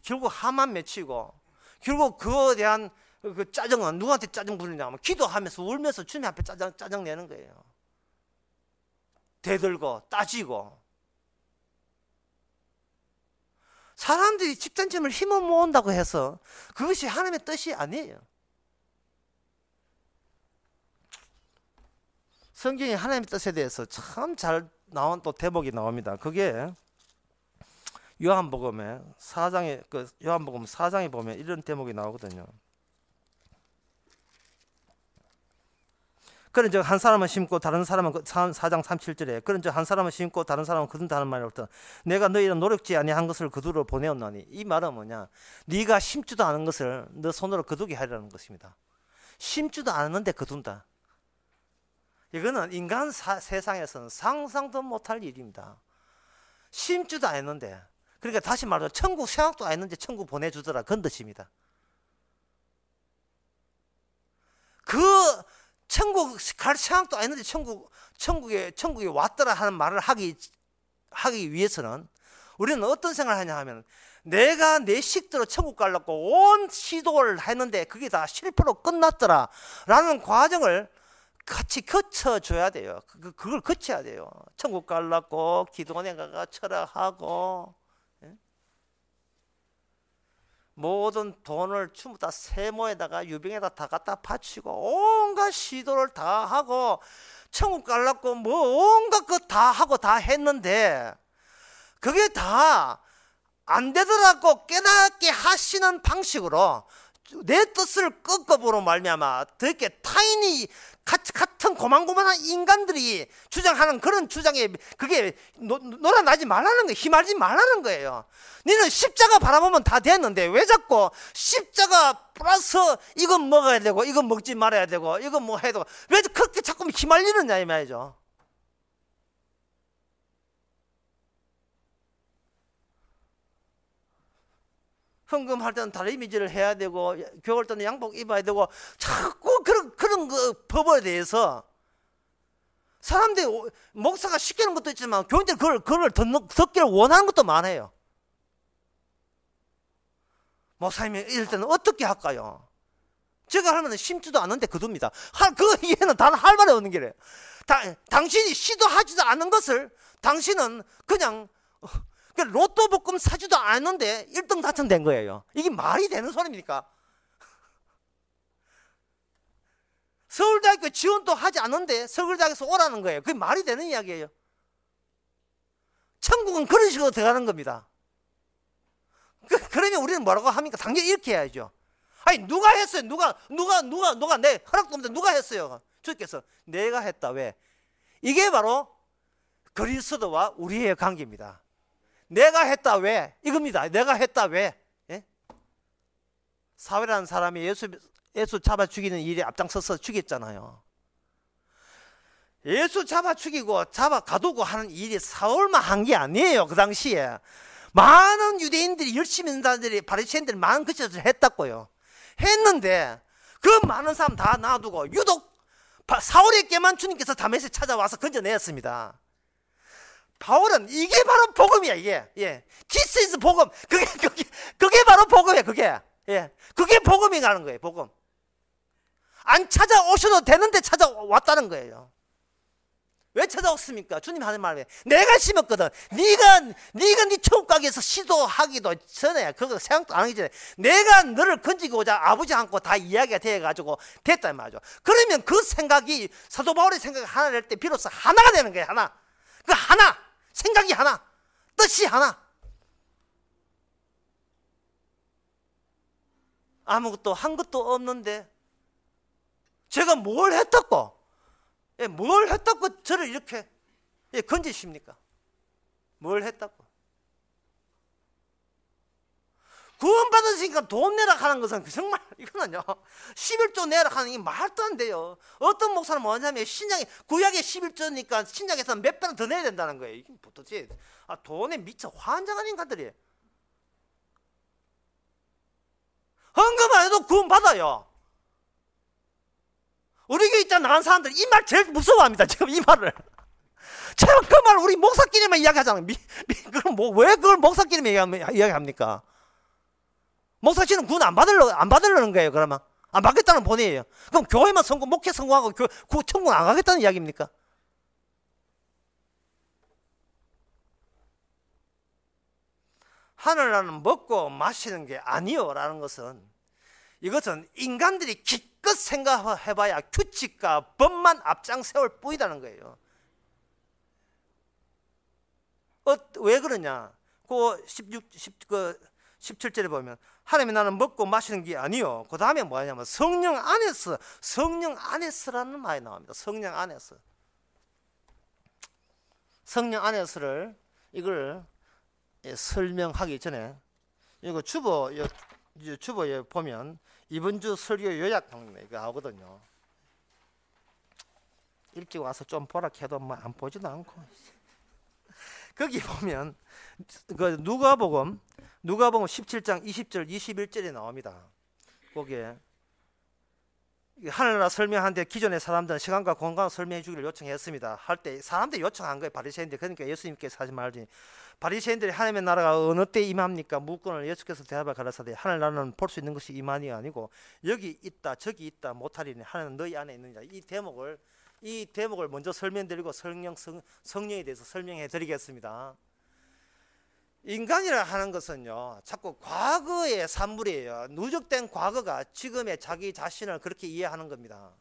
결국 화만 맺히고, 결국 그거에 대한 그 짜증은 누구한테 짜증 부리냐면 기도하면서 울면서 주님 앞에 짜증 내는 거예요. 대들고 따지고. 사람들이 집단점을 힘을 모은다고 해서 그것이 하나님의 뜻이 아니에요. 성경에 하나님의 뜻에 대해서 참 잘 나온 또 대목이 나옵니다. 그게 요한복음 4장에 보면 이런 대목이 나오거든요. 그런즉 한 사람은 심고 다른 사람은 4장 37절에 그런즉 한 사람은 심고 다른 사람은 거둔다는 말이 없다. 내가 너희는 노력지 아니한 것을 거두러 보내었나니. 이 말은 뭐냐? 네가 심지도 않은 것을 너 손으로 거두게 하려는 것입니다. 심지도 않았는데 거둔다. 이거는 인간 세상에서는 상상도 못할 일입니다. 심지도 안 했는데, 그러니까 다시 말해서 천국 생각도 안 했는데 천국 보내주더라, 그런 뜻입니다. 그 천국 갈 생각도 안 했는데 천국에 왔더라 하는 말을 하기 위해서는 우리는 어떤 생각을 하냐 하면, 내가 내 식대로 천국 가려고 온 시도를 했는데 그게 다 실패로 끝났더라 라는 과정을 같이 거쳐줘야 돼요. 그걸 거쳐야 돼요. 천국 가려고 기도원에 가가 철학하고, 모든 돈을 전부 다 세모에다가 유병에다 다 갖다 바치고 온갖 시도를 다 하고 천국 가려고 온갖 거 다 하고 다 했는데 그게 다 안 되더라고 깨닫게 하시는 방식으로 내 뜻을 꺾어보로 말미암아 되게 타인이 같은 고만고만한 인간들이 주장하는 그런 주장에 그게 놀아나지 말라는 거예요. 휘말리지 말라는 거예요. 너는 십자가 바라보면 다 됐는데 왜 자꾸 십자가 플러스 이건 먹어야 되고 이건 먹지 말아야 되고 이건 뭐 해야 되고 왜 그렇게 자꾸 휘말리느냐 이 말이죠. 헌금할 때는 다리미질을 해야 되고 교회 올 때는 양복 입어야 되고 자꾸 그런 그 법에 대해서 사람들이 목사가 시키는 것도 있지만 교인들이 그걸 듣기를 원하는 것도 많아요. 목사님이 이럴 때는 어떻게 할까요? 제가 하면 심지도 않는데 그둡니다. 그 이해는 단 할 말이 없는 게래요. 당신이 시도하지도 않은 것을 당신은 그냥 로또 복권 사지도 않았는데 1등 당첨된 거예요. 이게 말이 되는 소리입니까? 서울대학교 지원도 하지 않는데 서울대학에서 오라는 거예요. 그게 말이 되는 이야기예요. 천국은 그런 식으로 들어가는 겁니다. 그러면 우리는 뭐라고 합니까? 당연히 이렇게 해야죠. 아니 누가 했어요? 누가 내 허락도 없는데 누가 했어요? 주께서 내가 했다. 왜? 이게 바로 그리스도와 우리의 관계입니다. 내가 했다. 왜? 이겁니다. 내가 했다. 왜? 예? 사회라는 사람이 예수 잡아 죽이는 일에 앞장서서 죽였잖아요. 예수 잡아 죽이고 잡아 가두고 하는 일이 사울만 한 게 아니에요. 그 당시에 많은 유대인들이 열심히 있는 사람들이 바리새인들이 많은 그 짓을 했다고요. 했는데 그 많은 사람 다 놔두고 유독 사울에게만 주님께서 다메섹 찾아와서 건져내었습니다. 바울은 이게 바로 복음이야. 이게 This is 복음. 그게 바로 복음이야. 그게 복음이라는 거예요. 복음. 안 찾아오셔도 되는데 찾아왔다는 거예요. 왜 찾아왔습니까? 주님 하는 말에 내가 심었거든. 네가 네 천국 가기에서 시도하기도 전에 그거 생각도 안 하기 전에 내가 너를 건지고자 아버지 않고 다 이야기가 되어가지고 됐단 말이죠. 그러면 그 생각이 사도 바울의 생각이 하나 될 때 비로소 하나가 되는 거예요. 하나. 그 하나. 생각이 하나. 뜻이 하나. 아무것도 한 것도 없는데 제가 뭘 했다고? 뭘 했다고 저를 이렇게 건지십니까? 뭘 했다고? 구원받으시니까 돈 내라 하는 것은 정말 이거는요 11조 내라 하는 게 말도 안 돼요. 어떤 목사는 뭐냐면 구약에 11조니까 신약에서는 몇 배는 더 내야 된다는 거예요. 이게 도대체 돈에 미쳐 환장한 인간들이에요. 헌금 안 해도 구원받아요. 우리 교회 있다 나간 사람들 이 말 제일 무서워합니다. 지금 이 말을. 제가 그 말 우리 목사끼리만 이야기하잖아요. 그럼 왜 그걸 목사끼리만 이야기합니까? 목사씨는 구원 안 받으려는 거예요. 그러면 안 받겠다는 본이에요. 그럼 교회만 목회 성공하고 천국 안 가겠다는 이야기입니까? 하늘나라는 먹고 마시는 게 아니요 라는 것은 이것은 인간들이 기껏 생각해봐야 규칙과 법만 앞장 세울 뿐이라는 거예요. 왜 그러냐? 그 17절에 보면 하나님이 나는 먹고 마시는 게 아니요. 그 다음에 뭐냐면 성령 안에서라는 말이 나옵니다. 성령 안에서. 성령 안에서를 이걸 설명하기 전에 이거 주보에 보면 이번 주 설교 요약 이거 하거든요. 일찍 와서 좀 보라 해도 뭐 안 보지도 않고. 거기 보면 그 누가복음 17장 20절 21절에 나옵니다. 거기에 하늘나라 설명하는데 기존의 사람들은 시간과 공간을 설명해 주기를 요청했습니다. 할 때 사람들이 요청한 거예요. 바리새인들. 그러니까 예수님께서 하지 말지. 바리새인들이 하나님의 나라가 어느 때 임합니까? 묻고는 예수께서 대답을 가라사대 하늘나라는 볼 수 있는 것이 임하니 아니고 여기 있다 저기 있다 못하리니 하나는 너희 안에 있느니라. 이 대목을 먼저 설명드리고 성령에 대해서 설명해 드리겠습니다. 인간이라 하는 것은요 자꾸 과거의 산물이에요. 누적된 과거가 지금의 자기 자신을 그렇게 이해하는 겁니다.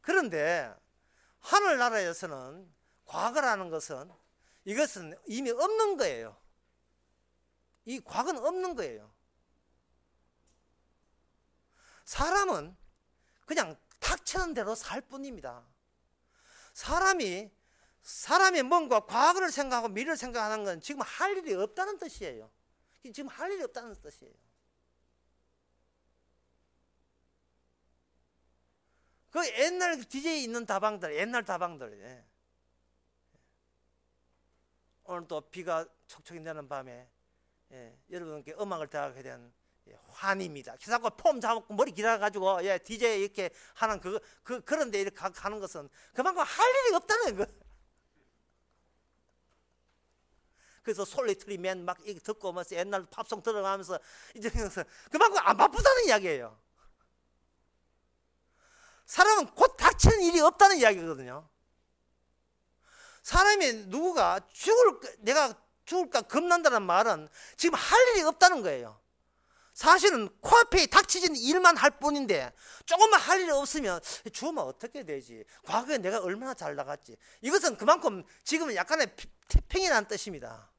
그런데 하늘나라에서는 과거라는 것은 이것은 이미 없는 거예요. 이 과거는 없는 거예요. 사람은 그냥 닥치는 대로 살 뿐입니다. 사람이 뭔가 과거를 생각하고 미래를 생각하는 건 지금 할 일이 없다는 뜻이에요. 지금 할 일이 없다는 뜻이에요. 그 옛날 DJ 있는 다방들, 옛날 다방들. 예. 오늘 또 비가 촉촉이 내는 밤에 여러분께 음악을 대하게 된 환입니다. 자꾸 폼 잡고 머리 기다려가지고 DJ 이렇게 하는 그런데 이렇게 가는 것은 그만큼 할 일이 없다는 거예요. 그래서 솔리트리맨 막 이렇게 듣고 오면서 옛날 팝송 들어가면서 이제 그만큼 안 바쁘다는 이야기예요. 사람은 곧 닥치는 일이 없다는 이야기거든요. 사람이 누구가 내가 죽을까 겁난다는 말은 지금 할 일이 없다는 거예요. 사실은 코앞에 닥치진 일만 할 뿐인데 조금만 할 일이 없으면 죽으면 어떻게 되지? 과거에 내가 얼마나 잘 나갔지? 이것은 그만큼 지금은 약간의 태평이라는 뜻입니다.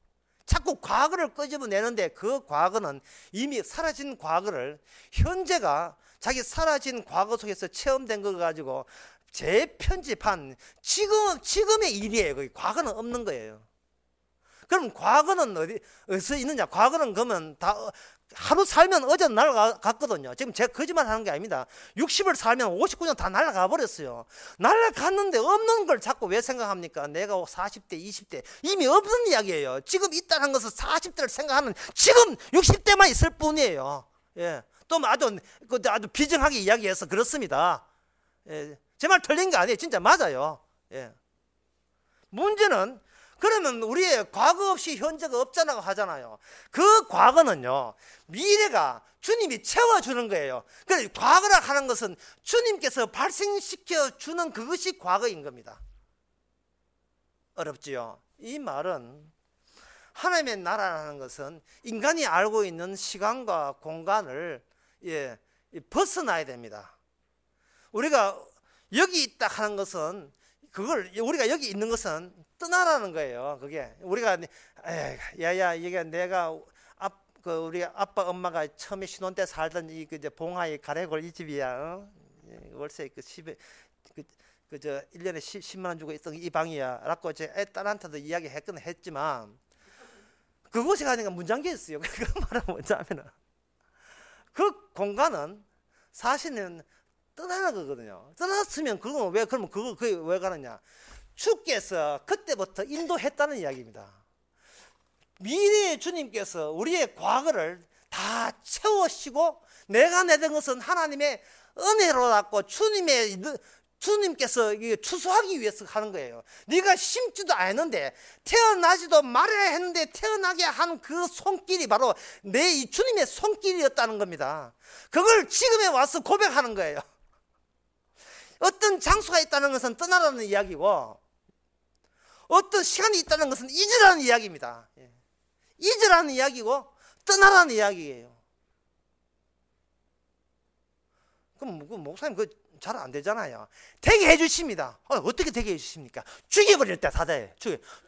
자꾸 과거를 끄집어내는데 그 과거는 이미 사라진 과거를 현재가 자기 사라진 과거 속에서 체험된 걸 가지고 재편집한 지금의 일이에요. 거기 과거는 없는 거예요. 그럼 과거는 어디서 있느냐? 과거는 그러면 다 하루 살면 어제 날아갔거든요. 지금 제가 거짓말 하는 게 아닙니다. 60을 살면 59년 다 날아가 버렸어요. 날아갔는데 없는 걸 자꾸 왜 생각합니까? 내가 40대, 20대 이미 없는 이야기예요. 지금 있다는 것은 40대를 생각하는 지금 60대만 있을 뿐이에요. 예. 또 아주 비정하게 이야기해서 그렇습니다. 예. 제 말 틀린 게 아니에요. 진짜 맞아요. 예. 문제는 그러면 우리의 과거 없이 현재가 없잖아요 하잖아요. 그 과거는요, 미래가 주님이 채워주는 거예요. 그래서 과거라 하는 것은 주님께서 발생시켜 주는 그것이 과거인 겁니다. 어렵지요? 이 말은 하나님의 나라라는 것은 인간이 알고 있는 시간과 공간을 벗어나야 됩니다. 우리가 여기 있다 하는 것은 우리가 여기 있는 것은 떠나라는 거예요. 그게 우리가 이게 내가 우리 아빠 엄마가 처음에 신혼 때 살던 이제 봉화의 가래골 이 집이야. 월세 집에 1년에 10만 원 주고 있던 이 방이야. 라고 제 딸한테도 이야기했지만 그곳에 가니까 문장기 있어요. 그 말은 뭐냐면은 그 공간은 사실은 떠나는 거거든요. 떠났으면 그건 그러면 그게 왜 가느냐? 주께서 그때부터 인도했다는 이야기입니다. 미래의 주님께서 우리의 과거를 다 채우시고 내가 내던 것은 하나님의 은혜로라고 주님께서 추수하기 위해서 하는 거예요. 네가 심지도 않았는데 태어나지도 말아야 했는데 태어나게 한 그 손길이 바로 이 주님의 손길이었다는 겁니다. 그걸 지금에 와서 고백하는 거예요. 어떤 장소가 있다는 것은 떠나라는 이야기고 어떤 시간이 있다는 것은 잊으라는 이야기입니다. 잊으라는 이야기고 떠나라는 이야기예요. 그럼 목사님 잘 안 되잖아요. 되게 해주십니다. 어떻게 되게 해주십니까? 죽여버릴 때 다 돼.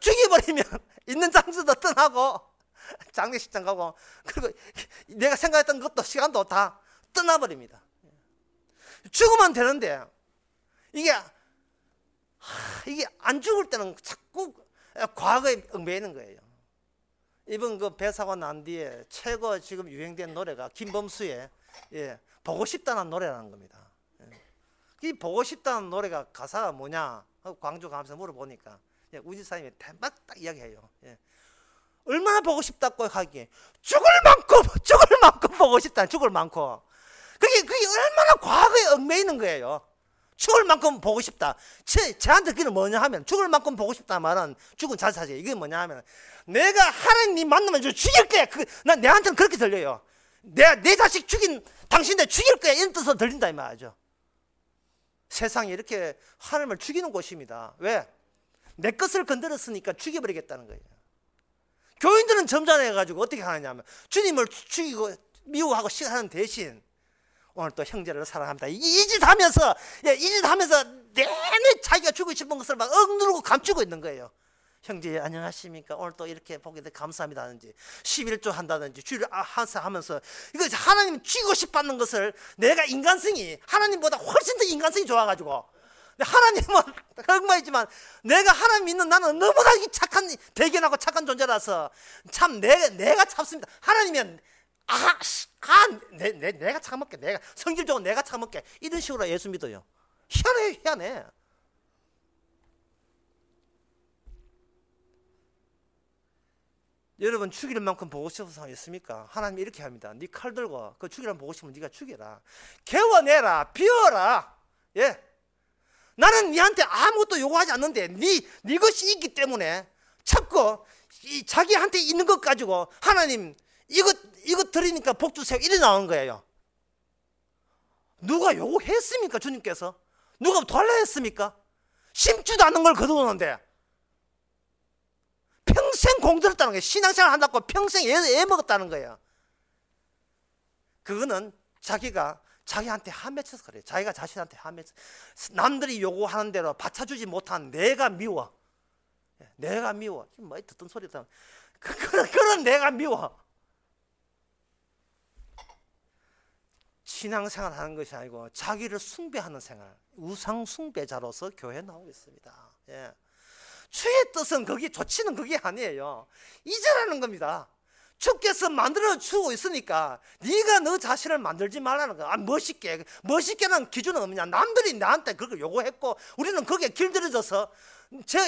죽여버리면 있는 장소도 떠나고 장례식장 가고 그리고 내가 생각했던 것도 시간도 다 떠나버립니다. 죽으면 되는데 이게 안 죽을 때는 자꾸 과거에 얽매이는 거예요. 이번 그 배 사고 난 뒤에 최고 지금 유행된 노래가 김범수의 보고 싶다는 노래라는 겁니다. 이 보고 싶다는 노래가 가사가 뭐냐 하고 광주 가면서 물어보니까 우리 집사님이 딱 이야기해요. 얼마나 보고 싶다고 하기에 죽을 만큼 보고 싶다. 죽을 만큼 그게 얼마나 과거에 얽매이는 거예요. 죽을 만큼 보고 싶다. 저한테 그게 뭐냐 하면 죽을 만큼 보고 싶다 말은 죽은 자살이에요. 이게 뭐냐 하면 내가 하나님 만나면 죽일 거야. 내한테는 그렇게 들려요. 내 자식 죽인 당신들 죽일 거야. 이런 뜻으로 들린다 이 말이죠. 세상이 이렇게 하나님을 죽이는 곳입니다. 왜? 내 것을 건드렸으니까 죽여버리겠다는 거예요. 교인들은 점잖아가지고 어떻게 하느냐면 주님을 죽이고 미워하고 싫어하는 대신 오늘 또 형제를 사랑합니다. 이 짓 하면서 내내 자기가 주고 싶은 것을 막 억누르고 감추고 있는 거예요. 형제 안녕하십니까? 오늘 또 이렇게 보게 돼 감사합니다 하는지 11조 한다든지 주일 한사 하면서 이거 하나님 쥐고 싶어하는 것을 내가 인간성이 하나님보다 훨씬 더 인간성이 좋아가지고 하나님은 흑마이지만 내가 하나님 믿는 나는 너무나 착한 대견하고 착한 존재라서 참 내가 참습니다. 하나님은 내가 참을게, 내가 성질적으로 내가 참을게 이런 식으로 예수 믿어요. 희한해. 여러분 죽이는 만큼 보고 싶어서 있습니까? 하나님이 이렇게 합니다. 네 칼 들고 그 죽이는 보고 싶으면 네가 죽여라. 개워내라. 비워라. 예. 나는 네한테 아무것도 요구하지 않는데 네 것이 있기 때문에 자꾸 자기한테 있는 것 가지고 하나님 이거 드리니까 복 주세요 이래 나오는 거예요. 누가 요구했습니까? 주님께서 누가 달라 했습니까? 심지도 않는 걸 거두었는데 평생 공들었다는 거예요. 신앙생활 한다고 평생 애 먹었다는 거예요. 그거는 자기한테 한맺혀서 그래요. 자기가 자신한테 한맺혀. 남들이 요구하는 대로 받쳐주지 못한 내가 미워. 내가 미워. 뭐 듣던 소리 듣던 그런 내가 미워. 신앙생활 하는 것이 아니고 자기를 숭배하는 생활, 우상 숭배자로서 교회에 나오고 있습니다. 예. 주의 뜻은 그게 좋지는 그게 아니에요. 잊으라는 겁니다. 주께서 만들어 주고 있으니까 네가 너 자신을 만들지 말라는 거야. 멋있게는 기준은 없느냐. 남들이 나한테 그걸 요구했고 우리는 거기에 길들여져서 저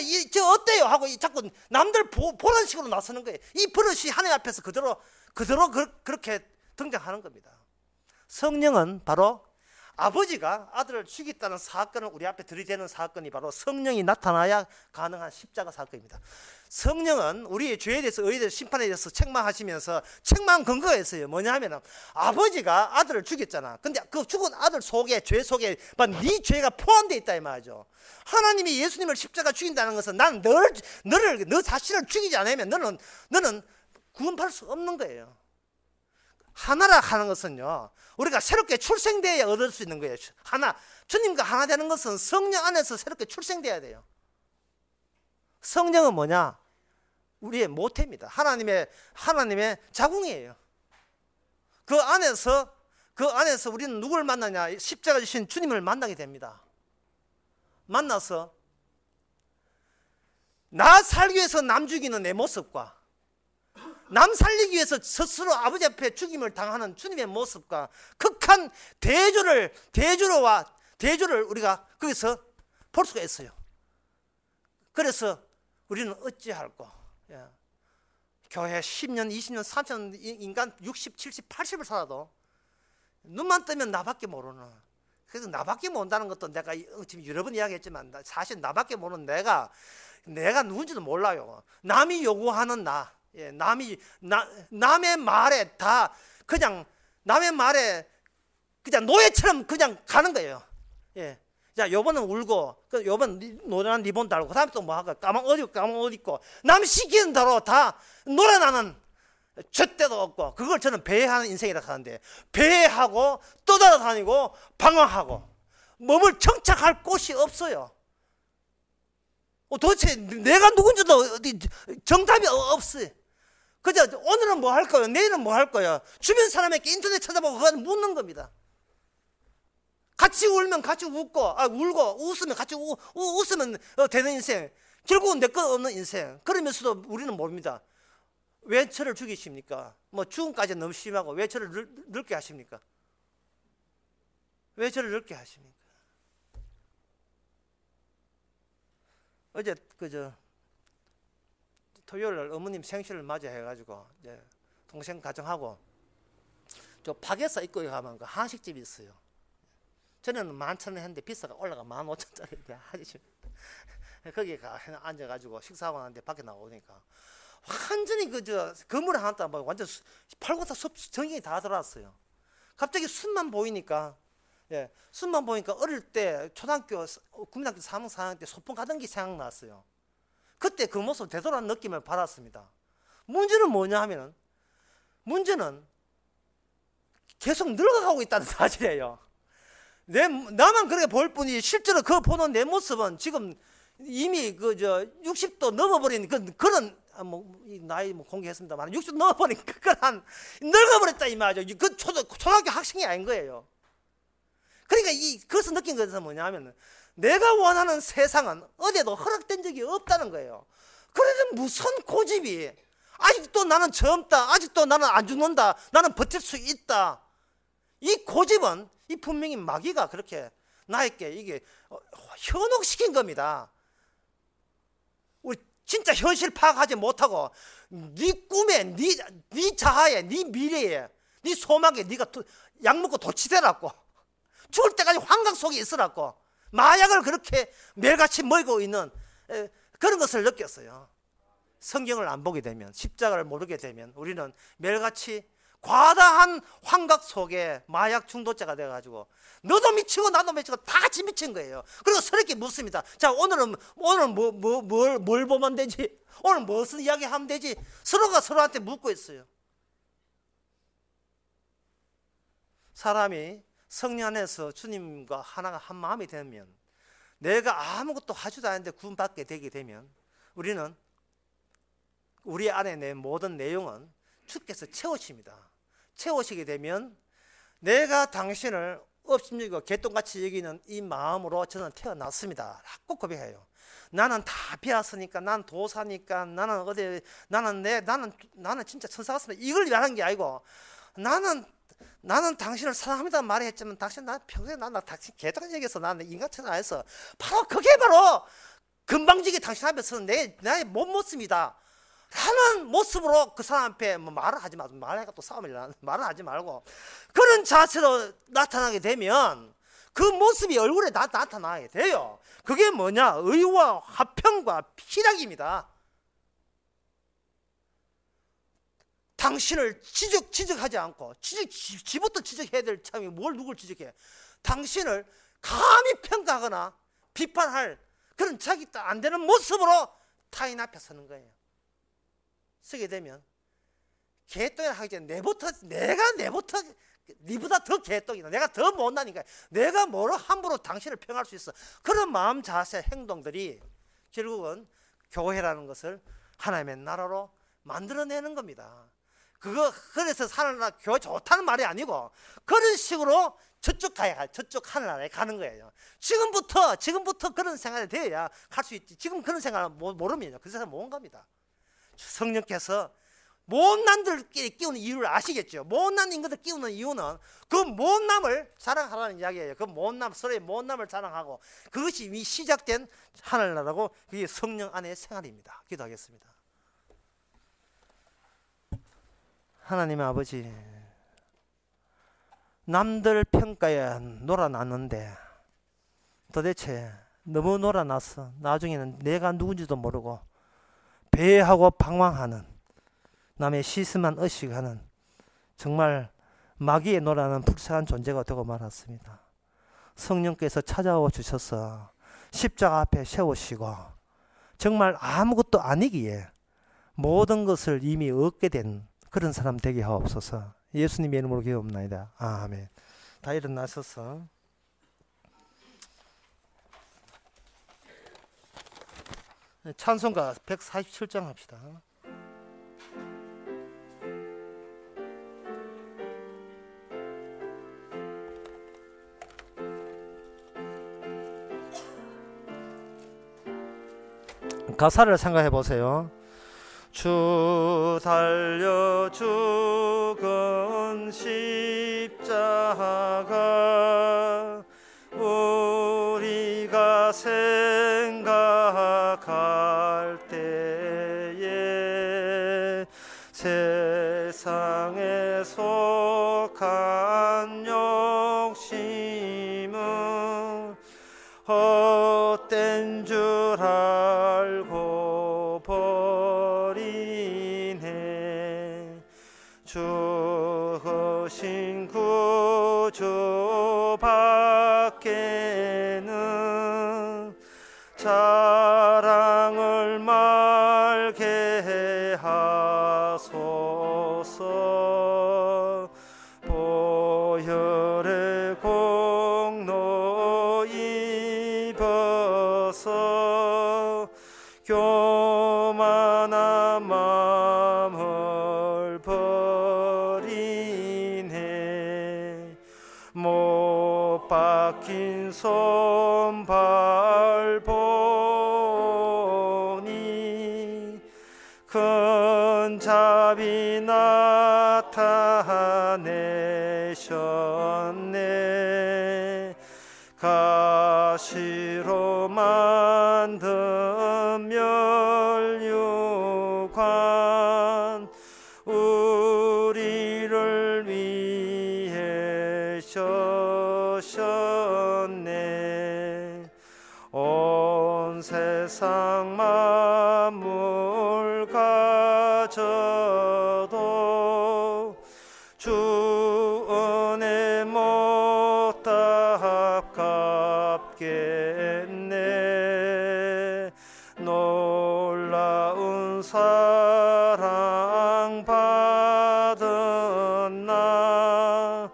어때요 하고 자꾸 남들 보는 식으로 나서는 거예요. 이 버릇이 하나님 앞에서 그대로 그렇게 등장하는 겁니다. 성령은 바로 아버지가 아들을 죽였다는 사건을 우리 앞에 들이대는 사건이 바로 성령이 나타나야 가능한 십자가 사건입니다. 성령은 우리의 죄에 대해서 의에 대해서 심판에 대해서 책망하시면서 책망 근거가 있어요. 뭐냐 하면 아버지가 아들을 죽였잖아. 근데 그 죽은 아들 속에 죄 속에 네 죄가 포함되어 있다 이 말이죠. 하나님이 예수님을 십자가 죽인다는 것은 난 너 자신을 죽이지 않으면 너는 구원받을 수 없는 거예요. 하나라 하는 것은요, 우리가 새롭게 출생돼야 얻을 수 있는 거예요. 주님과 하나 되는 것은 성령 안에서 새롭게 출생돼야 돼요. 성령은 뭐냐? 우리의 모태입니다. 하나님의 자궁이에요. 그 안에서 우리는 누구를 만나냐? 십자가 주신 주님을 만나게 됩니다. 만나서 나 살기 위해서 남 죽이는 내 모습과 남 살리기 위해서 스스로 아버지 앞에 죽임을 당하는 주님의 모습과 극한 대조를 우리가 거기서 볼 수가 있어요. 그래서 우리는 어찌할꼬? 교회 10년, 20년, 30년 인간 60, 70, 80을 살아도 눈만 뜨면 나밖에 모르는. 그래서 나밖에 모른다는 것도 내가 지금 여러 번 이야기했지만 사실 나밖에 모르는 내가 누군지도 몰라요. 남이 요구하는 남의 말에 다 그냥 남의 말에 그냥 노예처럼 그냥 가는 거예요. 예. 자, 요번은 울고, 요번 노란 리본 달고, 그 다음에 또 뭐 하고, 까만 옷 입고, 남 시키는 대로 다 놀아나는 죗때도 없고, 그걸 저는 배회하는 인생이라고 하는데, 배회하고, 떠돌아다니고, 방황하고, 몸을 정착할 곳이 없어요. 도대체 내가 누군지도 정답이 없어요. 그저 오늘은 뭐 할 거예요? 내일은 뭐 할 거예요? 주변 사람에게 인터넷 찾아보고 그건 묻는 겁니다. 같이 울면 같이 웃고, 울고 웃으면 같이 웃으면 되는 인생. 결국은 내 것 없는 인생. 그러면서도 우리는 모릅니다. 왜 저를 죽이십니까? 뭐 죽음까지 너무 심하고 왜 저를 늙게 하십니까? 왜 저를 늙게 하십니까? 어제 토요일 날 어머님 생신을 맞이해가지고 이제 동생 가정하고 저 파게사 입고 가면 그 한식집이 있어요. 전에는 11,000원 했는데 비싸가 올라가 15,000원짜리 하지. 거기 앉아가지고 식사하고 나는데 밖에 나오니까 완전히 건물 하나 딱 완전 팔고사 숲 전경이 다 들어왔어요. 갑자기 숲만 보이니까 어릴 때 초등학교, 국민학교 3학년 4학년 때 소풍 가던 게 생각났어요. 그때 그 모습 되돌아온 느낌을 받았습니다. 문제는 뭐냐 하면은 문제는 계속 늙어가고 있다는 사실이에요. 나만 그렇게 보일 뿐이지 실제로 그 보는 내 모습은 지금 이미 60도 넘어버린 그런 나이 공개했습니다만 60도 넘어버린 그런 늙어버렸다 이 말이죠. 그 초등학교 학생이 아닌 거예요. 그러니까 그것을 느낀 것은 뭐냐면 내가 원하는 세상은 어디에도 허락된 적이 없다는 거예요. 그래도 무슨 고집이, 아직도 나는 젊다, 아직도 나는 안 죽는다, 나는 버틸 수 있다. 이 고집은 분명히 마귀가 그렇게 나에게 이게 현혹시킨 겁니다. 우리 진짜 현실 파악하지 못하고 네 꿈에, 네 자아에, 네 미래에, 네 소망에 네가 약 먹고 도취되라고, 죽을 때까지 환각 속에 있으라고 마약을 그렇게 매일같이 먹이고 있는 그런 것을 느꼈어요. 성경을 안 보게 되면, 십자가를 모르게 되면 우리는 매일같이 과다한 환각 속에 마약 중독자가 돼가지고 너도 미치고 나도 미치고 다 같이 미친 거예요. 그리고 서로에게 묻습니다. 자, 오늘 뭘 보면 되지? 오늘 무슨 이야기 하면 되지? 서로가 서로한테 묻고 있어요. 사람이 성령 안에서 주님과 하나가 한 마음이 되면, 내가 아무것도 하지도 않는데 구원받게 되게 되면 우리는 우리 안에 내 모든 내용은 주께서 채우십니다. 채우시게 되면 내가 당신을 업심여기고 개똥같이 여기는 이 마음으로 저는 태어났습니다. 꼭 고백해요. 나는 다 배웠으니까, 나는 도사니까, 나는 진짜 천사 같습니다. 이걸 말하는 게 아니고, 나는 당신을 사랑합니다 말했지만 당신 나 평소에 당신 개똥같이 여기서 나는 인간처럼 안 해서 바로 그게 바로 금방지게 당신 앞에서는 나의 못 모습이다 하는 모습으로 그 사람 앞에 말을 하지 마고, 말하니까 또 싸움을 말을 하지 말고 그런 자세로 나타나게 되면 그 모습이 얼굴에 나타나게 돼요. 그게 뭐냐? 의와 화평과 희락입니다. 당신을 지적하지 않고, 지부터 지적해야 될 참이 뭘 누굴 지적해? 당신을 감히 평가하거나 비판할 그런 자기 안 되는 모습으로 타인 앞에 서는 거예요. 쓰게 되면 개똥이라 하기 전에 내보다 더 개똥이다, 내가 더 못나니까 내가 뭐로 함부로 당신을 평할 수 있어. 그런 마음, 자세, 행동들이 결국은 교회라는 것을 하나님의 나라로 만들어내는 겁니다. 그래서 하늘나라 교회 좋다는 말이 아니고 그런 식으로 저쪽 하늘나라에 가는 거예요. 지금부터 그런 생활이 되어야 갈 수 있지. 지금 그런 생활을 모르면 그 사람 못 온 겁니다. 성령께서 못난들끼리 끼우는 이유를 아시겠죠? 못난 인간들 끼우는 이유는 그 못남을 자랑하라는 이야기예요. 그 못남, 서로의 못남을 자랑하고, 그것이 이미 시작된 하늘나라고, 그게 성령 안의 생활입니다. 기도하겠습니다. 하나님 아버지, 남들 평가에 놀아났는데 도대체 너무 놀아났어. 나중에는 내가 누군지도 모르고 배회하고 방황하는, 남의 시스만 의식하는 정말 마귀에 놀아나는 불쌍한 존재가 되고 말았습니다. 성령께서 찾아와 주셔서 십자가 앞에 세우시고 정말 아무것도 아니기에 모든 것을 이미 얻게 된 그런 사람 되게 하옵소서. 예수님의 이름으로 기도합나이다. 아멘. 다 일어나셔서 찬송가 147장 합시다. 가사를 생각해 보세요. 주 달려 죽은 십자가 우리가 생각할 때에 세상에 속한 욕심은 헛된 줄 알고 버리네. 죽으신 구주 밖에는 자랑을 말게 하소서. 보혈의 공로 입어서 막힌 손발 보니 큰 자비 나타내셨네. 가시로 만든 멸류관 우리를 위해 셔셨네. 온 세상 만물 가져도 주 은혜 못다 갚겠네. 놀라운 사랑 받은 나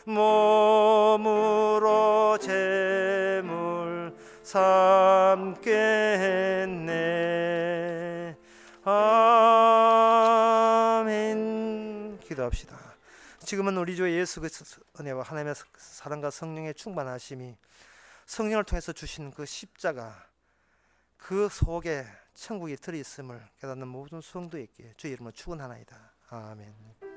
몸으로 제물 삼겠네. 아멘. 기도합시다. 지금은 우리 주 예수 그리스도의 은혜와 하나님의 사랑과 성령의 충만하심이 성령을 통해서 주신 그 십자가 그 속에 천국이 들어있음을 깨닫는 모든 성도에게 주의 이름으로 축원하나이다. 아멘.